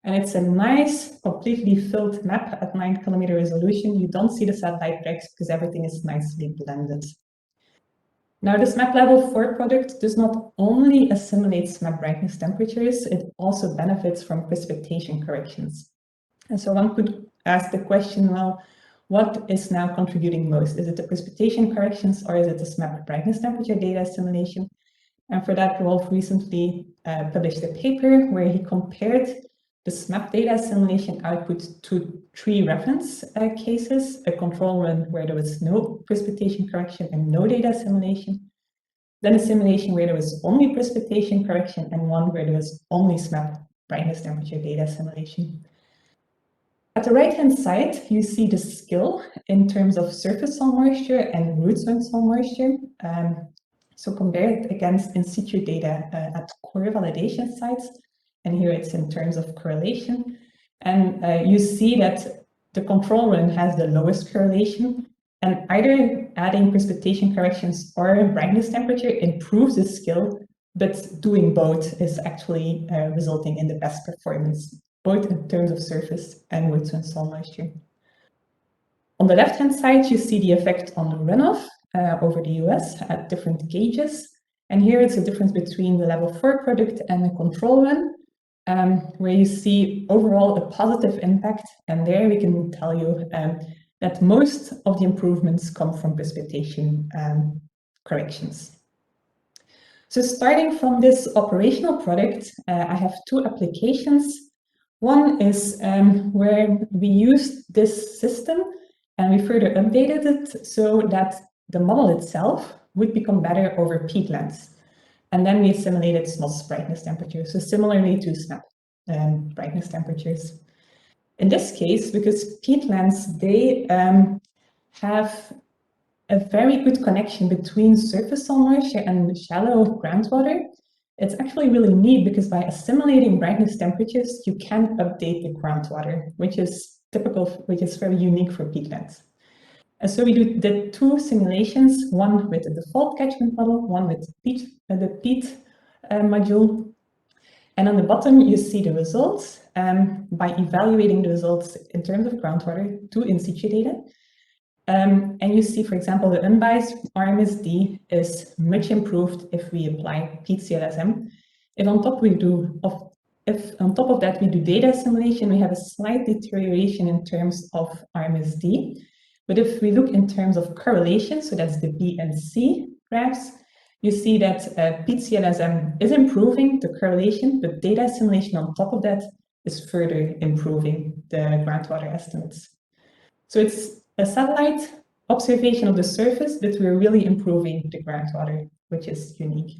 And it's a nice, completely filled map at 9-kilometer resolution. You don't see the satellite tracks because everything is nicely blended. Now, this SMAP level 4 product does not only assimilate SMAP brightness temperatures, it also benefits from precipitation corrections. And so one could ask the question, well, what is now contributing most? Is it the precipitation corrections or is it the SMAP brightness temperature data assimilation? And for that, Rolf recently published a paper where he compared the SMAP data assimilation output to 3 reference cases, a control run where there was no precipitation correction and no data assimilation, then a simulation where there was only precipitation correction, and one where there was only SMAP brightness temperature data assimilation. At the right-hand side, you see the skill in terms of surface soil moisture and root zone soil moisture. So compared against in situ data at core validation sites. And here it's in terms of correlation. And you see that the control run has the lowest correlation, and either adding precipitation corrections or brightness temperature improves the skill, but doing both is actually resulting in the best performance, both in terms of surface and root zone soil moisture. On the left-hand side, you see the effect on the runoff over the US at different gauges. And here it's a difference between the level 4 product and the control run, where you see overall a positive impact. And there we can tell you that most of the improvements come from precipitation corrections. So starting from this operational product, I have 2 applications. One is where we used this system and we further updated it so that the model itself would become better over peatlands. And then we assimilated SMOS brightness temperature, so similarly to SMAP brightness temperatures. In this case, because peatlands, they have a very good connection between surface soil moisture and shallow groundwater, it's actually really neat because by assimilating brightness temperatures, you can update the groundwater, which is typical, which is very unique for peatlands. And so we did 2 simulations, one with the default catchment model, one with the peat module. And on the bottom, you see the results by evaluating the results in terms of groundwater to in situ data. And you see, for example, the unbiased RMSD is much improved if we apply peat CLSM. If on top of that we do data assimilation, we have a slight deterioration in terms of RMSD. But if we look in terms of correlation, so that's the B and C, graphs, you see that PCLSM is improving the correlation, but data assimilation on top of that is further improving the groundwater estimates. So it's a satellite observation of the surface, but we're really improving the groundwater, which is unique.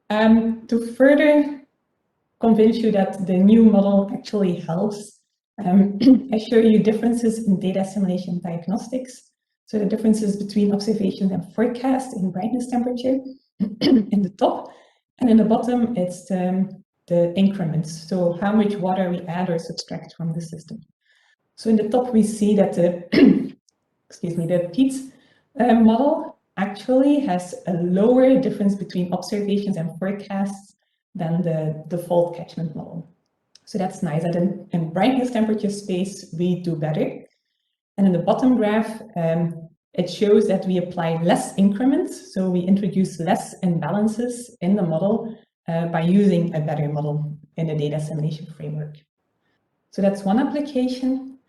To further convince you that the new model actually helps, I show you differences in data assimilation diagnostics. So the differences between observation and forecast in brightness temperature in the top, and in the bottom, it's the increments. So how much water we add or subtract from the system. So in the top, we see that the, excuse me, the PEAT model actually has a lower difference between observations and forecasts than the default catchment model. So that's nice. And in brightness temperature space, we do better. And in the bottom graph, it shows that we apply less increments. So we introduce less imbalances in the model by using a better model in the data assimilation framework. So that's one application.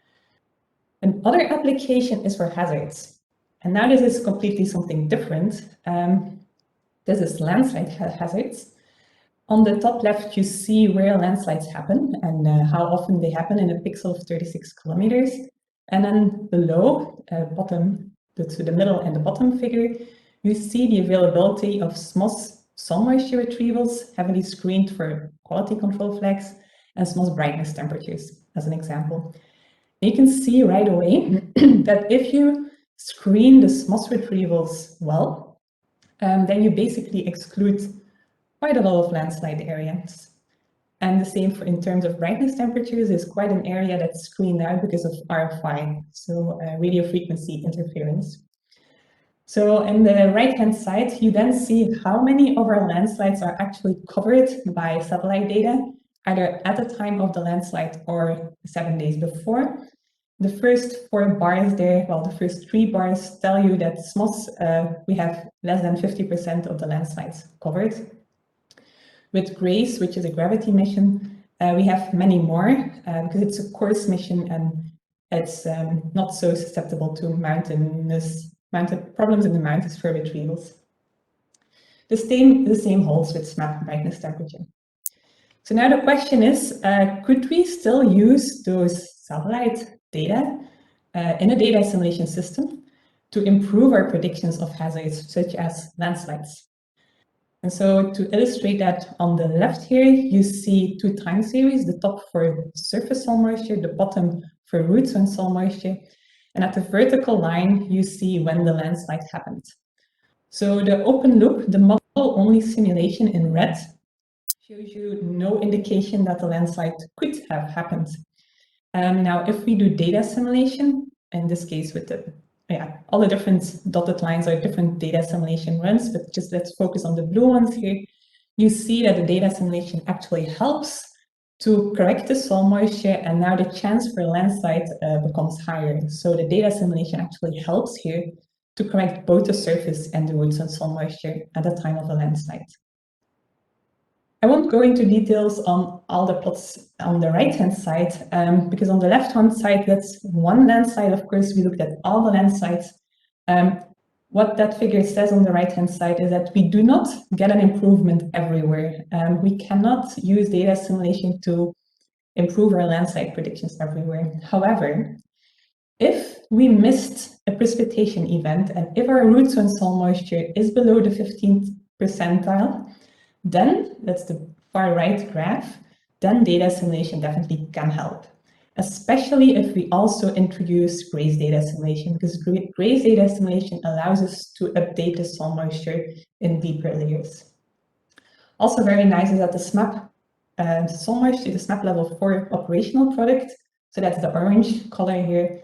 Another application is for hazards. And now this is completely something different. This is landslide hazards. On the top left, you see where landslides happen and how often they happen in a pixel of 36 kilometers. And then below, bottom, to the middle and the bottom figure, you see the availability of SMOS soil moisture retrievals, heavily screened for quality control flags, and SMOS brightness temperatures, as an example. You can see right away that if you screen the SMOS retrievals well, then you basically exclude quite a lot of landslide areas. And the same in terms of brightness temperatures is quite an area that's screened out because of RFI, so radio frequency interference. So in the right-hand side, you then see how many of our landslides are actually covered by satellite data, either at the time of the landslide or 7 days before. The first 4 bars there, well, the first 3 bars tell you that SMOS, we have less than 50% of the landslides covered. With GRACE, which is a gravity mission, we have many more because it's a coarse mission and it's not so susceptible to mountain problems in the mountains for retrievals. The same holds with SMAP brightness temperature. So now the question is, could we still use those satellite data in a data assimilation system to improve our predictions of hazards such as landslides? And so to illustrate that, on the left here, you see 2 time series, the top for surface soil moisture, the bottom for root zone soil moisture. And at the vertical line, you see when the landslide happened. So the open loop, the model-only simulation in red, shows you no indication that the landslide could have happened. Now, if we do data assimilation, in this case with the all the different dotted lines are different data assimilation runs, but just let's focus on the blue ones here. You see that the data assimilation actually helps to correct the soil moisture, and now the chance for landslide becomes higher. So the data assimilation actually helps here to correct both the surface and the root zone soil moisture at the time of a landslide. I won't go into details on all the plots on the right-hand side, because on the left-hand side, that's one landslide. Of course, we looked at all the landslides. What that figure says on the right-hand side is that we do not get an improvement everywhere. We cannot use data assimilation to improve our landslide predictions everywhere. However, if we missed a precipitation event and if our root zone soil moisture is below the 15th percentile, then, that's the far right graph, then data assimilation definitely can help, especially if we also introduce GRACE data assimilation, because GRACE data assimilation allows us to update the soil moisture in deeper layers. Also very nice is that the SMAP soil moisture, the SMAP level 4 operational product, so that's the orange color here,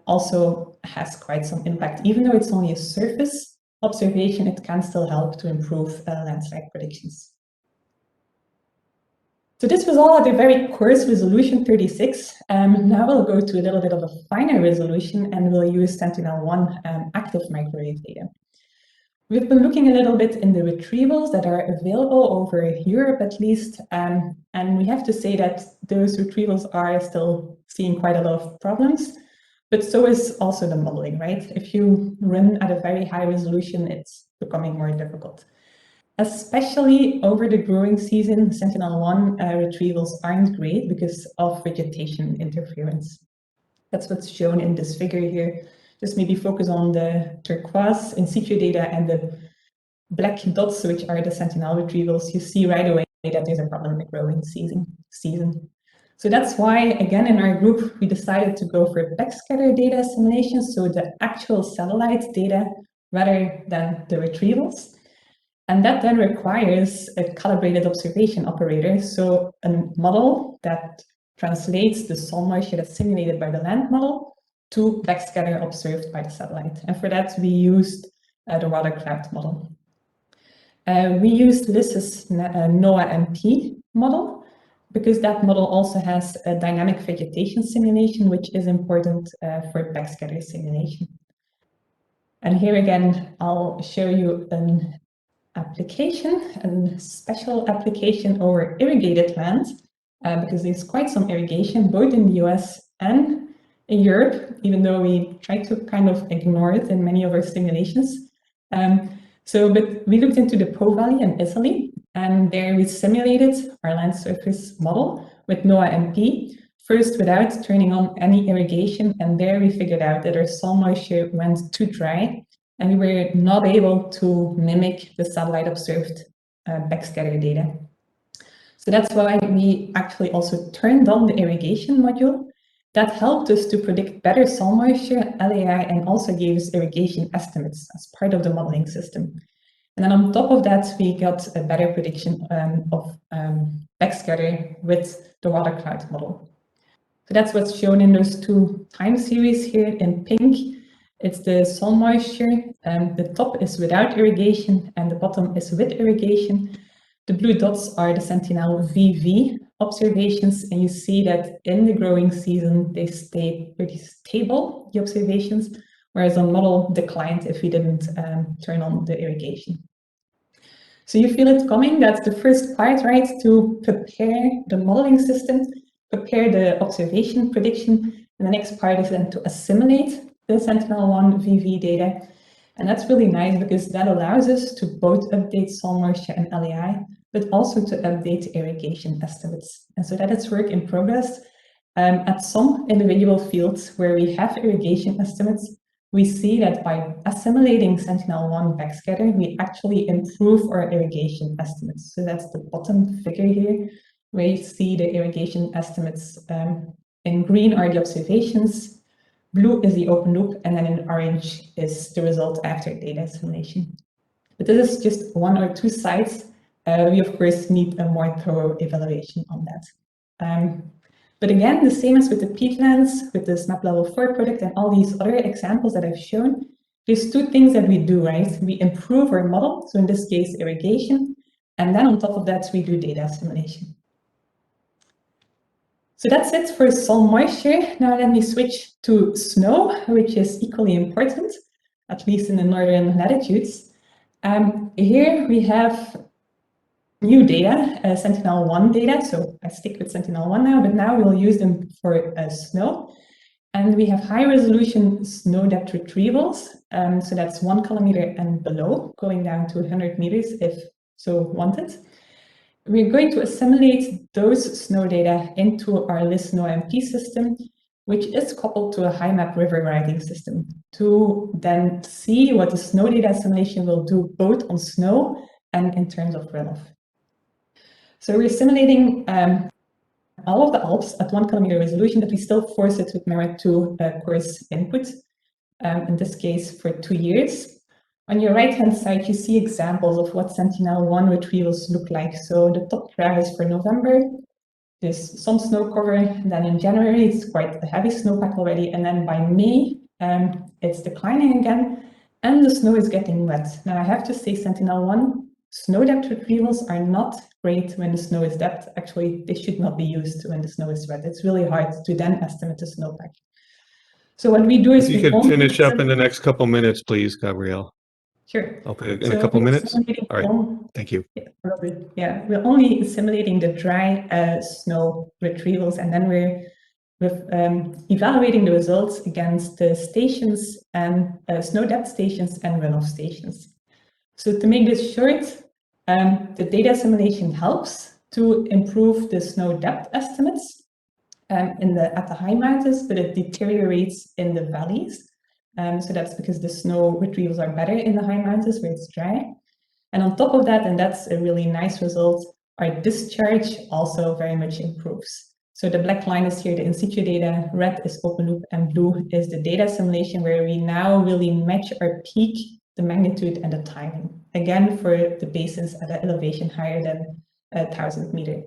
also has quite some impact. Even though it's only a surface observation, it can still help to improve landslide predictions. So this was all at a very coarse resolution 36. Now we'll go to a little bit of a finer resolution and we'll use Sentinel-1 active microwave data. We've been looking a little bit in the retrievals that are available over Europe at least, and we have to say that those retrievals are still seeing quite a lot of problems. but so is also the modeling, right? If you run at a very high resolution, it's becoming more difficult. Especially over the growing season, Sentinel-1 retrievals aren't great because of vegetation interference. That's what's shown in this figure here. Just maybe focus on the turquoise in situ data and the black dots, which are the Sentinel retrievals. You see right away that there's a problem in the growing season. So that's why, again, in our group, we decided to go for backscatter data assimilation, so the actual satellite data rather than the retrievals. And that then requires a calibrated observation operator, so a model that translates the soil moisture that's simulated by the land model to backscatter observed by the satellite. And for that, we used the water cloud model. We used LIS's NOAA-MP model, because that model also has a dynamic vegetation simulation, which is important for backscatter simulation. And here again, I'll show you an application, a special application over irrigated land, because there's quite some irrigation, both in the US and in Europe, even though we try to kind of ignore it in many of our simulations. But we looked into the Po Valley in Italy, and there we simulated our land surface model with NOAA-MP, first without turning on any irrigation, and there we figured out that our soil moisture went too dry, and we were not able to mimic the satellite observed backscatter data. So that's why we actually also turned on the irrigation module. That helped us to predict better soil moisture, LAI, and also gave us irrigation estimates as part of the modeling system. And then on top of that, we got a better prediction of backscatter with the water cloud model. So that's what's shown in those two time series here in pink. It's the soil moisture. The top is without irrigation and the bottom is with irrigation. The blue dots are the Sentinel VV observations, and you see that in the growing season, they stay pretty stable, the observations, whereas the model declined if we didn't turn on the irrigation. So you feel it coming. That's the first part, right? To prepare the modeling system, prepare the observation prediction, and the next part is then to assimilate the Sentinel-1 VV data. And that's really nice because that allows us to both update soil moisture and LAI, but also to update irrigation estimates. And so that is work in progress. At some individual fields where we have irrigation estimates, we see that by assimilating Sentinel-1 backscatter, we actually improve our irrigation estimates. So that's the bottom figure here, where you see the irrigation estimates. In green are the observations, blue is the open loop, and then in orange is the result after data assimilation. But this is just one or two sites. We of course need a more thorough evaluation on that. But again, the same as with the peatlands, with the SNAP Level 4 product and all these other examples that I've shown, there's two things that we do, right? We improve our model, so in this case, irrigation, and then on top of that, we do data assimilation. So that's it for soil moisture. Now let me switch to snow, which is equally important, at least in the northern latitudes. Here we have new data, Sentinel-1 data. So I stick with Sentinel-1 now, but now we'll use them for snow. And we have high resolution snow depth retrievals. So that's 1 kilometer and below, going down to 100 meters if so wanted. We're going to assimilate those snow data into our LIS NOAA-MP system, which is coupled to a HiMap river routing system to then see what the snow data assimilation will do both on snow and in terms of runoff. So we're simulating all of the Alps at 1 kilometer resolution, but we still force it with merit to course input, in this case for 2 years. On your right-hand side, you see examples of what Sentinel-1 retrievals look like. So the top graph is for November. There's some snow cover, and then in January, it's quite a heavy snowpack already. And then by May, it's declining again, and the snow is getting wet. Now, I have to say Sentinel-1 snow depth retrievals are not great when the snow is depth. Actually, they should not be used when the snow is wet. It's really hard to then estimate the snowpack. So what we do is if you could finish up in the next couple minutes, please, Gabriëlle. Sure. Okay, in a couple minutes. All right. Thank you. Yeah, we're only simulating the dry snow retrievals, and then we're with evaluating the results against the stations and snow depth stations and runoff stations. So to make this short, the data assimilation helps to improve the snow depth estimates at the high mountains, but it deteriorates in the valleys. So that's because the snow retrievals are better in the high mountains where it's dry. And on top of that, and that's a really nice result, our discharge also very much improves. So the black line is here the in situ data, red is open loop, and blue is the data assimilation, where we now really match our peak, the magnitude, and the timing. Again, for the basins at an elevation higher than 1,000 meters.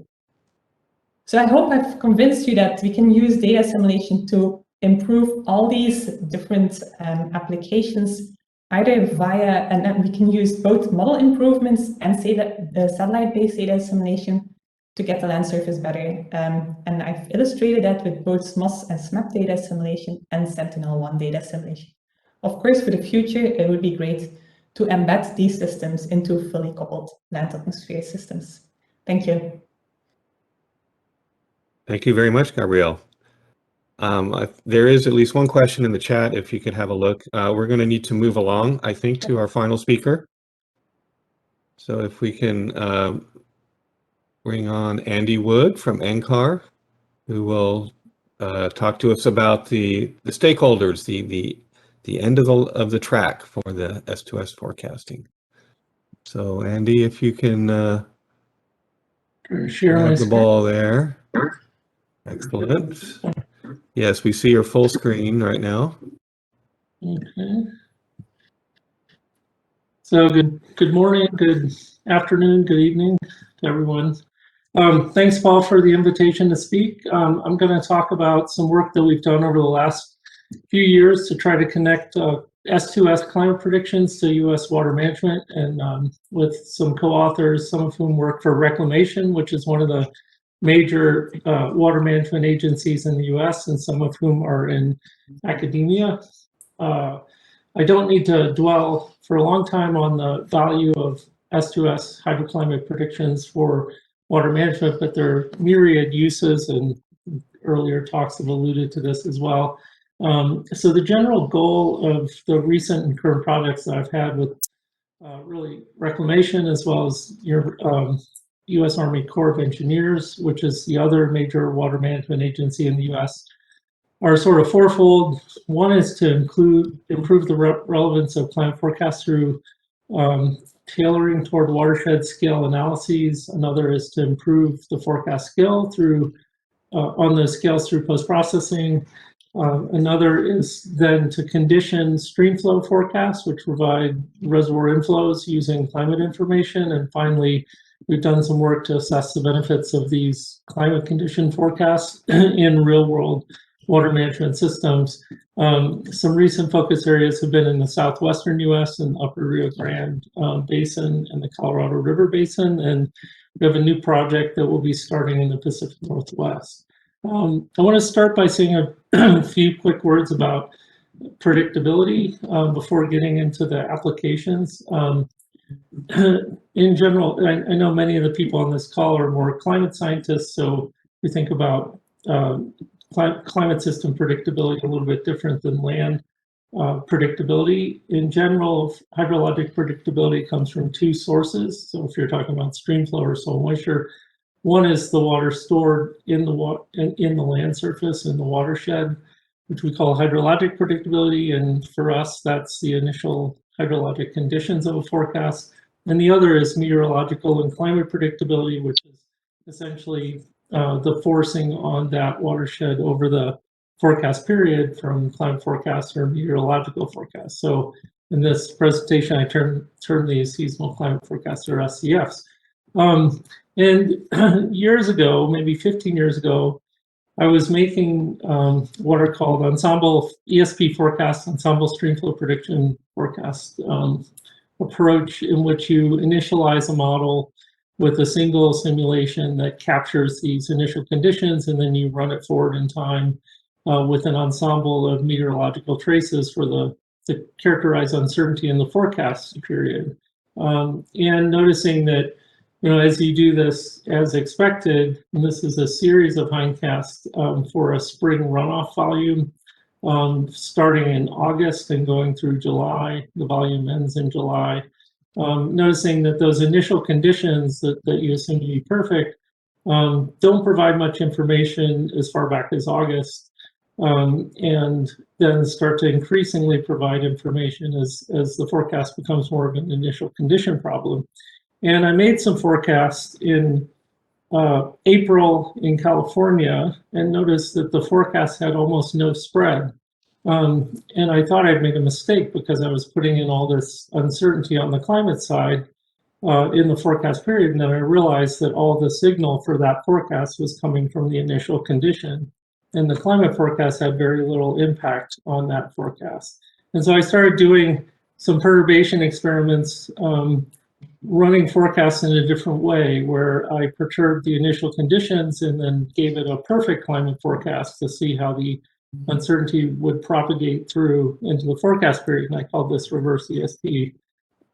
So I hope I've convinced you that we can use data assimilation to improve all these different applications, either via, and then we can use both model improvements and say that the satellite-based data assimilation to get the land surface better. And I've illustrated that with both SMOS and SMAP data assimilation and Sentinel-1 data assimilation. Of course, for the future, it would be great to embed these systems into fully coupled land atmosphere systems. Thank you. Thank you very much, Gabriëlle. There is at least one question in the chat, if you could have a look. We're going to need to move along, I think, to our final speaker. So if we can bring on Andy Wood from NCAR, who will talk to us about the stakeholders, the end of the track for the S2S forecasting. So Andy, if you can share the ball there. Excellent. Yes, we see your full screen right now. Okay. So good morning, good afternoon, good evening to everyone. Thanks, Paul, for the invitation to speak. I'm going to talk about some work that we've done over the last few years to try to connect S2S climate predictions to U.S. water management, and with some co-authors, some of whom work for Reclamation, which is one of the major water management agencies in the U.S., and some of whom are in academia. I don't need to dwell for a long time on the value of S2S hydroclimate predictions for water management, but there are myriad uses, and earlier talks have alluded to this as well. So the general goal of the recent and current projects that I've had with really Reclamation, as well as your U.S. Army Corps of Engineers, which is the other major water management agency in the U.S., are sort of fourfold. One is to improve the relevance of climate forecasts through tailoring toward watershed scale analyses. Another is to improve the forecast skill through on the scales through post-processing. Another is then to condition stream flow forecasts, which provide reservoir inflows using climate information. And finally, we've done some work to assess the benefits of these climate condition forecasts in real-world water management systems. Some recent focus areas have been in the southwestern U.S. and Upper Rio Grande Basin and the Colorado River Basin, and we have a new project that will be starting in the Pacific Northwest. I want to start by saying a few quick words about predictability before getting into the applications. In general, I know many of the people on this call are more climate scientists, so we think about climate system predictability a little bit different than land predictability. In general, hydrologic predictability comes from two sources. So if you're talking about stream flow or soil moisture, one is the water stored in the land surface, in the watershed, which we call hydrologic predictability. And for us, that's the initial hydrologic conditions of a forecast. And the other is meteorological and climate predictability, which is essentially the forcing on that watershed over the forecast period from climate forecasts or meteorological forecasts. So in this presentation, I term these seasonal climate forecasts, or SCFs. And years ago, maybe 15 years ago, I was making what are called ensemble ESP forecasts, ensemble stream flow prediction forecast approach, in which you initialize a model with a single simulation that captures these initial conditions, and then you run it forward in time with an ensemble of meteorological traces for to characterize uncertainty in the forecast period. And noticing that as you do this as expected, and this is a series of hindcasts for a spring runoff volume, starting in August and going through July. The volume ends in July. Noticing that those initial conditions that you assume to be perfect don't provide much information as far back as August, and then start to increasingly provide information as the forecast becomes more of an initial condition problem. And I made some forecasts in April in California and noticed that the forecast had almost no spread. And I thought I'd made a mistake because I was putting in all this uncertainty on the climate side in the forecast period. And then I realized that all the signal for that forecast was coming from the initial condition. And the climate forecast had very little impact on that forecast. And so I started doing some perturbation experiments, running forecasts in a different way, where I perturbed the initial conditions and then gave it a perfect climate forecast to see how the uncertainty would propagate through into the forecast period. And I called this reverse ESP.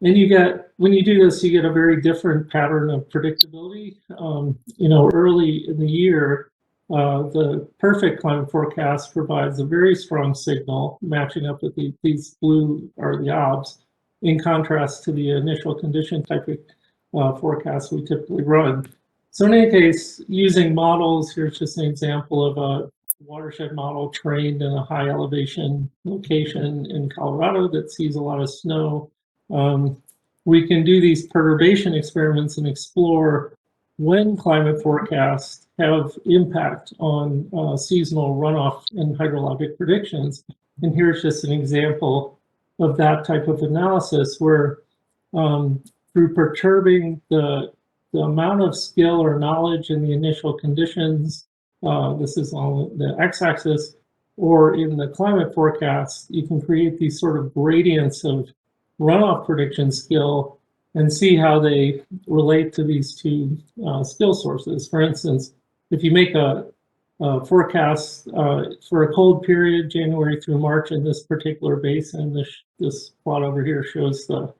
And you get, when you do this, you get a very different pattern of predictability. Early in the year, the perfect climate forecast provides a very strong signal matching up with these blue are the obs, in contrast to the initial condition type of forecast we typically run. So in any case, using models, here's just an example of a watershed model trained in a high elevation location in Colorado that sees a lot of snow. We can do these perturbation experiments and explore when climate forecasts have impact on seasonal runoff and hydrologic predictions. And here's just an example of that type of analysis where through perturbing the amount of skill or knowledge in the initial conditions, this is on the x-axis, or in the climate forecast, you can create these sort of gradients of runoff prediction skill and see how they relate to these two skill sources. For instance, if you make a forecast for a cold period, January through March in this particular basin, this plot over here shows the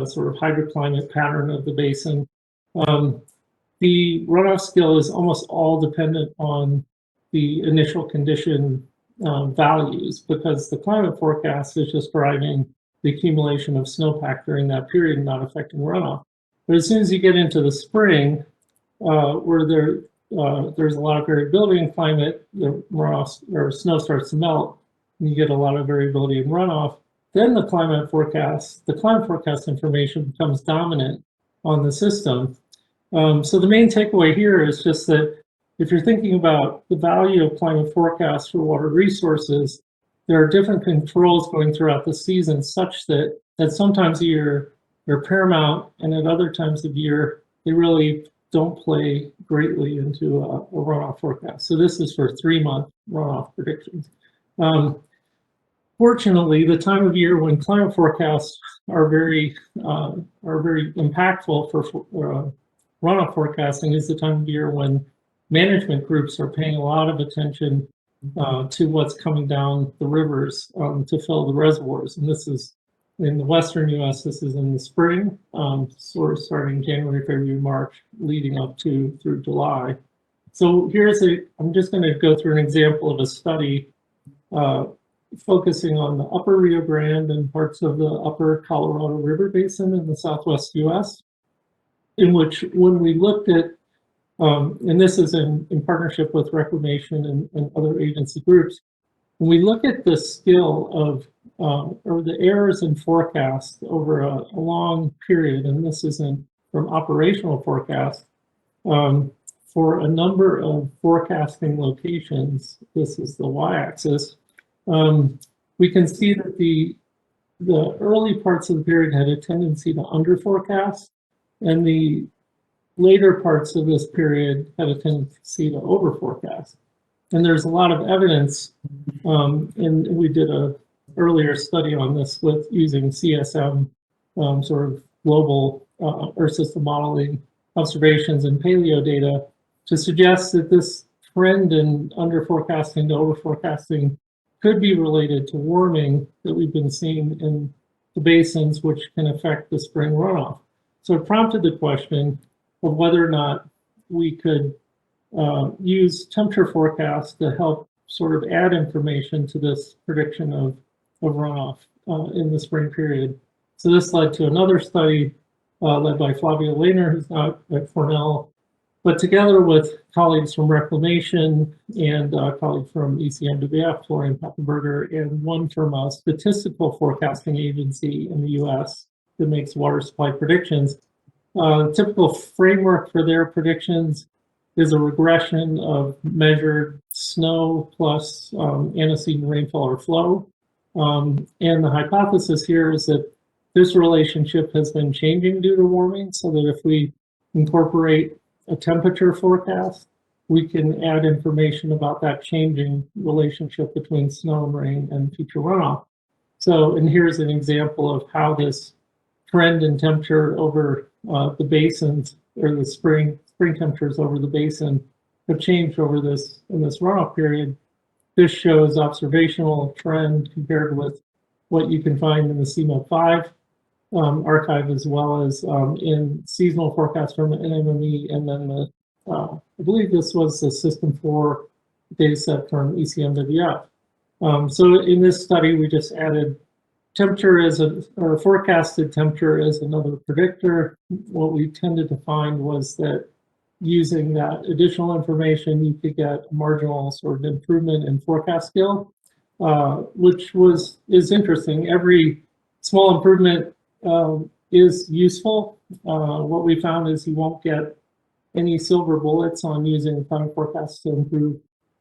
sort of hydroclimate pattern of the basin. The runoff skill is almost all dependent on the initial condition values, because the climate forecast is just driving the accumulation of snowpack during that period and not affecting runoff. But as soon as you get into the spring, where there's a lot of variability in climate, the runoff or snow starts to melt, and you get a lot of variability in runoff, then the climate forecast information becomes dominant on the system. So the main takeaway here is just that if you're thinking about the value of climate forecasts for water resources, there are different controls going throughout the season such that at some times of year they're paramount, and at other times of year they really don't play greatly into a runoff forecast. So this is for 3-month runoff predictions. Fortunately, the time of year when climate forecasts are very impactful for runoff forecasting is the time of year when management groups are paying a lot of attention to what's coming down the rivers to fill the reservoirs. And this is in the Western US, this is in the spring, sort of starting January, February, March, leading up to through July. So I'm just going to go through an example of a study focusing on the upper Rio Grande and parts of the upper Colorado River Basin in the Southwest US, in which when we looked at, and this is in partnership with Reclamation and other agency groups, when we look at the skill of or the errors in forecast over a long period, and this isn't from operational forecast, for a number of forecasting locations, this is the y-axis, we can see that the early parts of the period had a tendency to under-forecast, and the later parts of this period had a tendency to over-forecast. And there's a lot of evidence, and we did a earlier study on this with using CSM, sort of global Earth system modeling observations and paleo data to suggest that this trend in under forecasting to over forecasting could be related to warming that we've been seeing in the basins, which can affect the spring runoff. So it prompted the question, of whether or not we could use temperature forecasts to help sort of add information to this prediction of runoff in the spring period. So this led to another study led by Flavia Lehner, who's now at Cornell, but together with colleagues from Reclamation and a colleague from ECMWF, Florian Pappenberger, and one from a statistical forecasting agency in the US that makes water supply predictions. Typical framework for their predictions is a regression of measured snow plus antecedent rainfall or flow. And the hypothesis here is that this relationship has been changing due to warming, so that if we incorporate a temperature forecast, we can add information about that changing relationship between snow and rain and future runoff. So, and here's an example of how this trend in temperature over the basins, or the spring temperatures over the basin, have changed over this in this runoff period. This shows observational trend compared with what you can find in the CMO5 archive, as well as in seasonal forecasts from NMME, and then the I believe this was the System 4 data set from ECMWF. So in this study, we just added temperature as or forecasted temperature as another predictor. What we tended to find was that using that additional information, you could get a marginal sort of improvement in forecast skill, which is interesting. Every small improvement is useful. What we found is you won't get any silver bullets on using climate forecasts to improve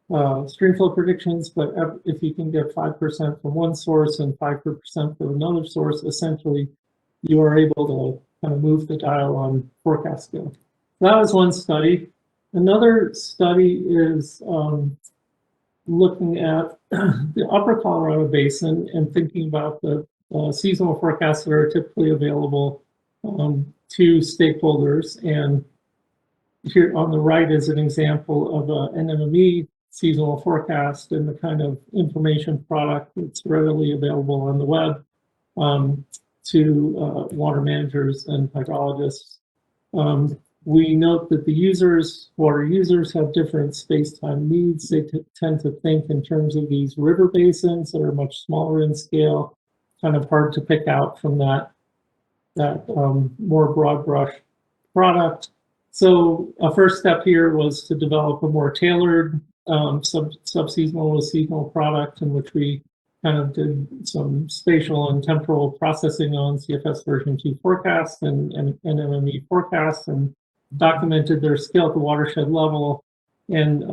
streamflow predictions, but if you can get 5% from one source and 5% from another source, essentially you are able to kind of move the dial on forecast skill. That was one study. Another study is looking at the upper Colorado Basin and thinking about the seasonal forecasts that are typically available to stakeholders. And here on the right is an example of an NMME seasonal forecast and the kind of information product that's readily available on the web to water managers and hydrologists. We note that the water users have different space-time needs. They tend to think in terms of these river basins that are much smaller in scale, kind of hard to pick out from that more broad brush product. So a first step here was to develop a more tailored subseasonal to seasonal product, in which we kind of did some spatial and temporal processing on CFS version 2 forecasts and NMME forecasts, and documented their scale at the watershed level, and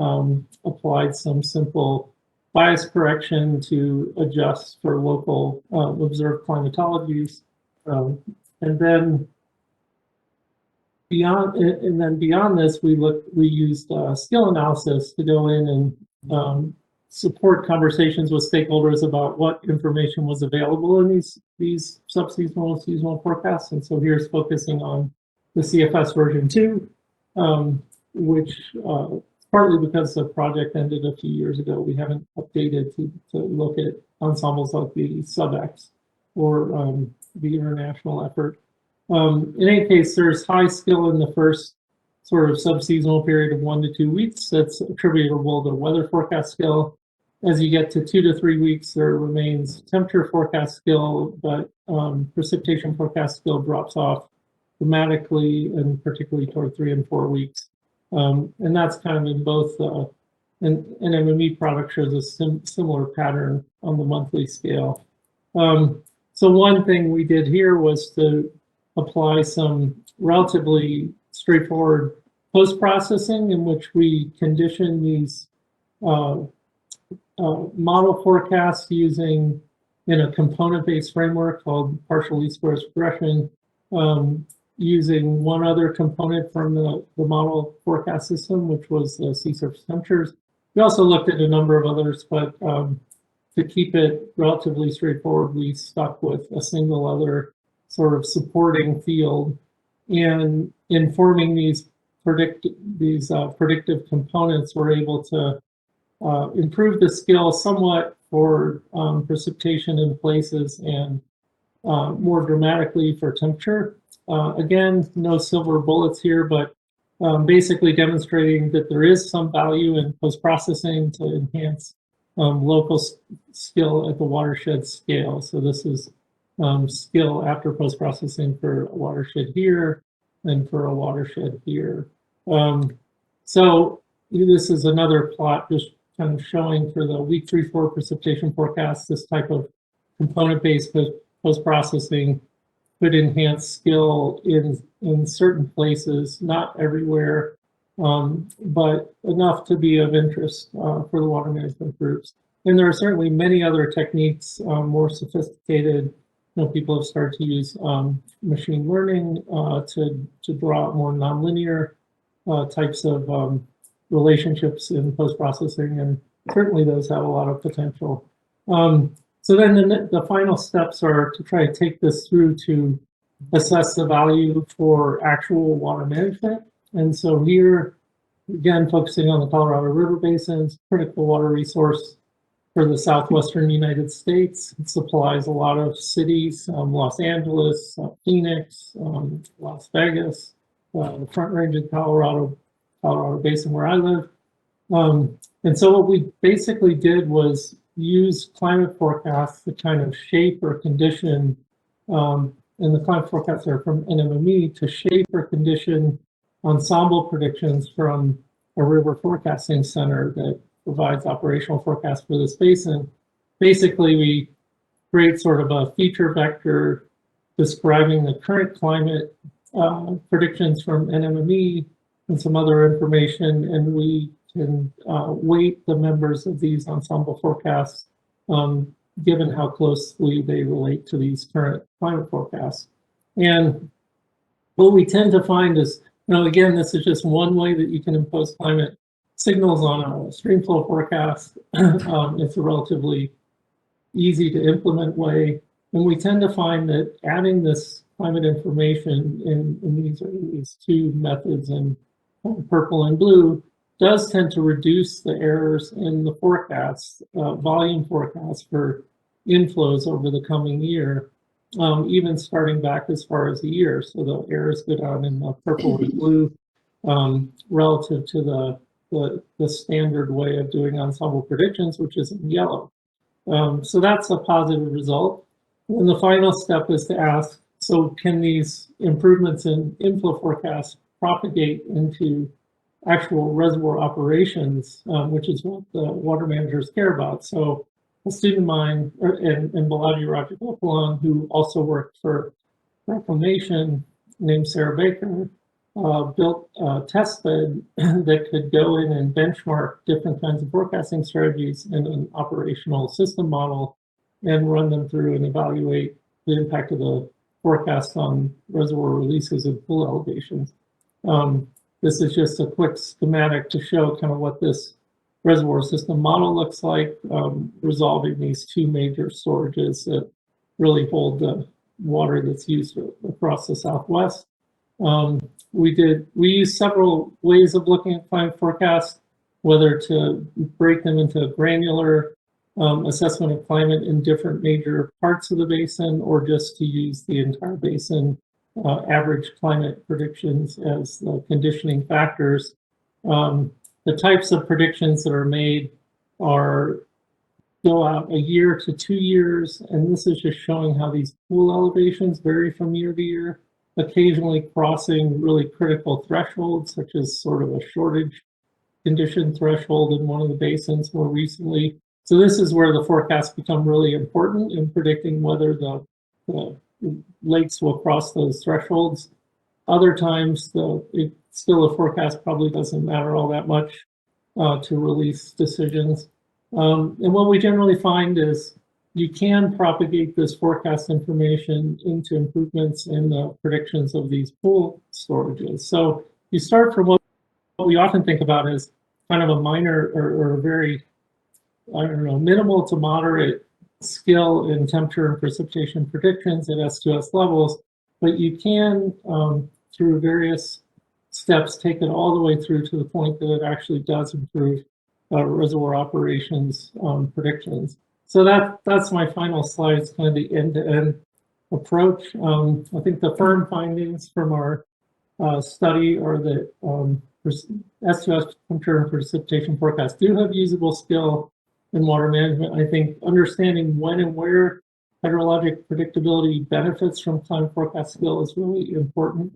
applied some simple bias correction to adjust for local observed climatologies. And then beyond this, we used skill analysis to go in and support conversations with stakeholders about what information was available in these subseasonal and seasonal forecasts. And so here's focusing on the CFS version 2, which partly because the project ended a few years ago, we haven't updated to look at ensembles like the SubX or the international effort. In any case, there's high skill in the first sort of subseasonal period of 1 to 2 weeks. That's attributable to weather forecast skill. As you get to 2 to 3 weeks, there remains temperature forecast skill, but precipitation forecast skill drops off dramatically, and particularly toward 3 and 4 weeks. And that's kind of in both, an NMME product shows a similar pattern on the monthly scale. So one thing we did here was to apply some relatively straightforward post-processing, in which we condition these model forecasts using in a component-based framework called partial least squares regression, using one other component from the model forecast system, which was the sea surface temperatures. We also looked at a number of others, but to keep it relatively straightforward, we stuck with a single other sort of supporting field. And informing these predictive components, we're able to improve the skill somewhat for precipitation in places and more dramatically for temperature. Again, no silver bullets here, but basically demonstrating that there is some value in post-processing to enhance local skill at the watershed scale. So this is skill after post-processing for a watershed here and for a watershed here. So this is another plot just kind of showing for the week 3-4 precipitation forecast, this type of component-based post-processing could enhance skill in certain places, not everywhere, but enough to be of interest for the water management groups. And there are certainly many other techniques, more sophisticated. People have started to use machine learning to draw out more nonlinear types of relationships in post-processing, and certainly those have a lot of potential. So then the final steps are to try to take this through to assess the value for actual water management. And so here, again, focusing on the Colorado River basins, critical water resource for the southwestern United States. It supplies a lot of cities, Los Angeles, Phoenix, Las Vegas, the Front Range of Colorado Basin where I live. And so what we basically did was use climate forecasts to kind of shape or condition, and the climate forecasts are from NMME, to shape or condition ensemble predictions from a river forecasting center that provides operational forecasts for this basin. Basically, we create sort of a feature vector describing the current climate predictions from NMME and some other information, and we can weight the members of these ensemble forecasts given how closely they relate to these current climate forecasts. And what we tend to find is, again, this is just one way that you can impose climate signals on a streamflow forecast. It's a relatively easy to implement way. And we tend to find that adding this climate information in these two methods in purple and blue does tend to reduce the errors in the forecasts, volume forecasts for inflows over the coming year, even starting back as far as a year. So the errors go down in the purple and blue relative to the standard way of doing ensemble predictions, which is in yellow. So that's a positive result. And the final step is to ask, so can these improvements in inflow forecasts propagate into actual reservoir operations, which is what the water managers care about. So a student of mine, and Balaji Rajagopalan, who also worked for Reclamation, named Sarah Baker, built a test bed that could go in and benchmark different kinds of forecasting strategies in an operational system model and run them through and evaluate the impact of the forecast on reservoir releases and pool elevations. This is just a quick schematic to show kind of what this reservoir system model looks like, resolving these two major storages that really hold the water that's used across the Southwest. We used several ways of looking at climate forecasts, whether to break them into granular assessment of climate in different major parts of the basin, or just to use the entire basin average climate predictions as the conditioning factors. The types of predictions that are made go out a year to 2 years, and this is just showing how these pool elevations vary from year to year, occasionally crossing really critical thresholds, such as sort of a shortage condition threshold in one of the basins more recently. So this is where the forecasts become really important in predicting whether the lakes will cross those thresholds. Other times, still a forecast probably doesn't matter all that much to release decisions. And what we generally find is you can propagate this forecast information into improvements in the predictions of these pool storages. So you start from what we often think about as kind of a minor or very, minimal to moderate skill in temperature and precipitation predictions at S2S levels, but you can, through various steps, take it all the way through to the point that it actually does improve reservoir operations predictions. So that's my final slide. It's kind of the end-to-end approach. I think the firm findings from our study are that S2S temperature and precipitation forecasts do have usable skill in water management. I think understanding when and where hydrologic predictability benefits from climate forecast skill is really important.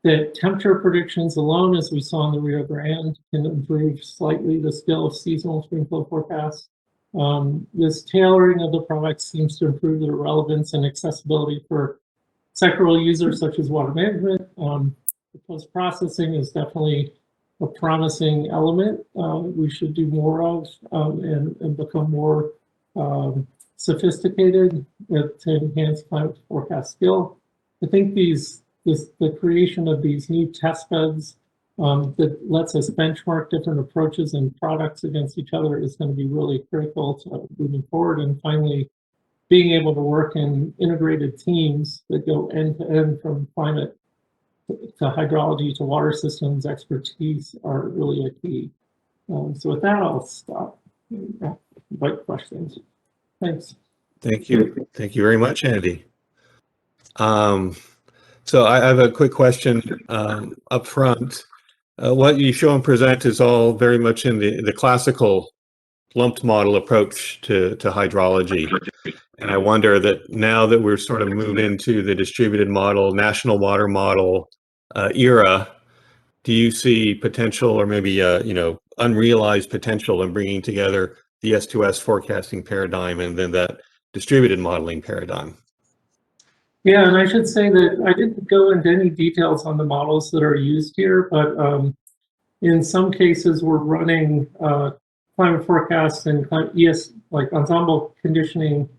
That temperature predictions alone, as we saw in the Rio Grande, can improve slightly the skill of seasonal stream flow forecasts. This tailoring of the products seems to improve their relevance and accessibility for sectoral users such as water management. The post-processing is definitely a promising element we should do more of and become more sophisticated to enhance climate forecast skill. I think the creation of these new test beds that lets us benchmark different approaches and products against each other is going to be really critical to moving forward. And finally, being able to work in integrated teams that go end to end from climate to hydrology to water systems expertise are really a key. So with that, I'll stop. Invite questions. Thanks. Thank you. Thank you very much, Andy. So I have a quick question up front. What you show and present is all very much in the classical lumped model approach to hydrology. And I wonder that now that we're sort of moved into the distributed model, national water model era, do you see potential or maybe unrealized potential in bringing together the S2S forecasting paradigm and then that distributed modeling paradigm? Yeah, and I should say that I didn't go into any details on the models that are used here, but in some cases we're running climate forecasts and like ensemble conditioning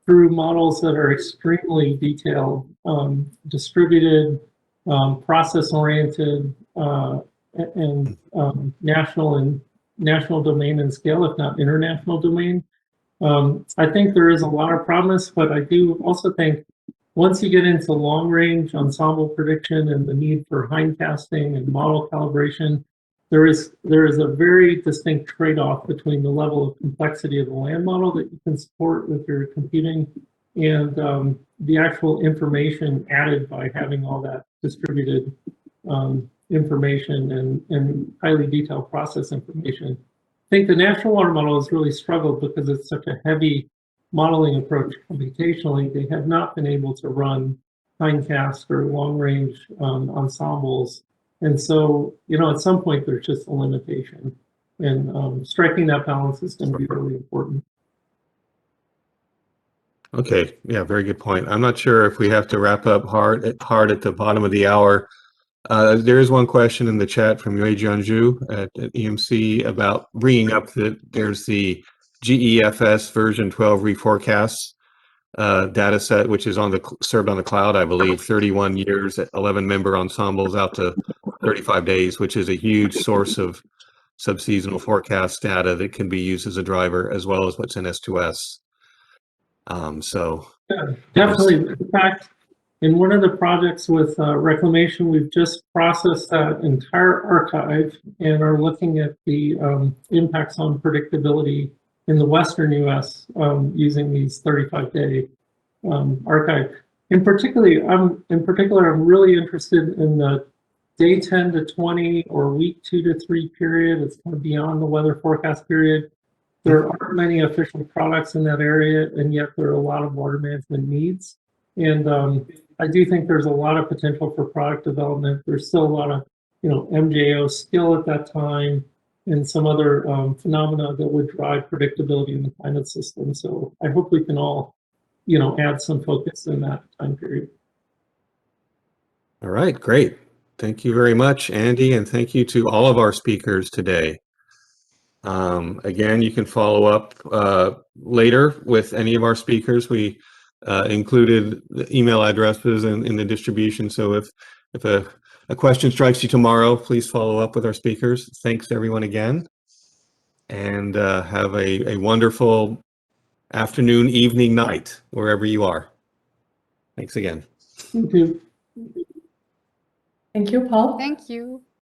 through models that are extremely detailed, distributed, process-oriented, and national domain and scale, if not international domain. I think there is a lot of promise, but I do also think once you get into long-range ensemble prediction and the need for hindcasting and model calibration, there is a very distinct trade-off between the level of complexity of the land model that you can support with your computing and the actual information added by having all that distributed information and highly detailed process information. I think the national water model has really struggled because it's such a heavy modeling approach computationally. They have not been able to run hindcast or long-range ensembles. And so, at some point there's just a limitation, and striking that balance is going to be really important. Okay, yeah, very good point. I'm not sure if we have to wrap up hard at the bottom of the hour. There is one question in the chat from Yue Jianzhu at EMC about bringing up that there's the GEFS version 12 reforecasts data set, which is served on the cloud, I believe, 31 years, 11 member ensembles out to 35 days, which is a huge source of subseasonal forecast data that can be used as a driver, as well as what's in S2S. Yeah, definitely. In fact, in one of the projects with Reclamation, we've just processed that entire archive and are looking at the impacts on predictability in the Western US using these 35-day archive. In particular, I'm really interested in the day 10 to 20 or week 2 to 3 period. It's kind of beyond the weather forecast period. There aren't many official products in that area, and yet there are a lot of water management needs. And I do think there's a lot of potential for product development. There's still a lot of, MJO skill at that time and some other phenomena that would drive predictability in the climate system. So I hope we can all, add some focus in that time period. All right, great. Thank you very much, Andy, and thank you to all of our speakers today. Again, you can follow up later with any of our speakers. We included the email addresses in the distribution. So if a question strikes you tomorrow, please follow up with our speakers. Thanks to everyone again, and have a wonderful afternoon, evening, night, wherever you are. Thanks again. Thank you. Thank you, Paul. Thank you.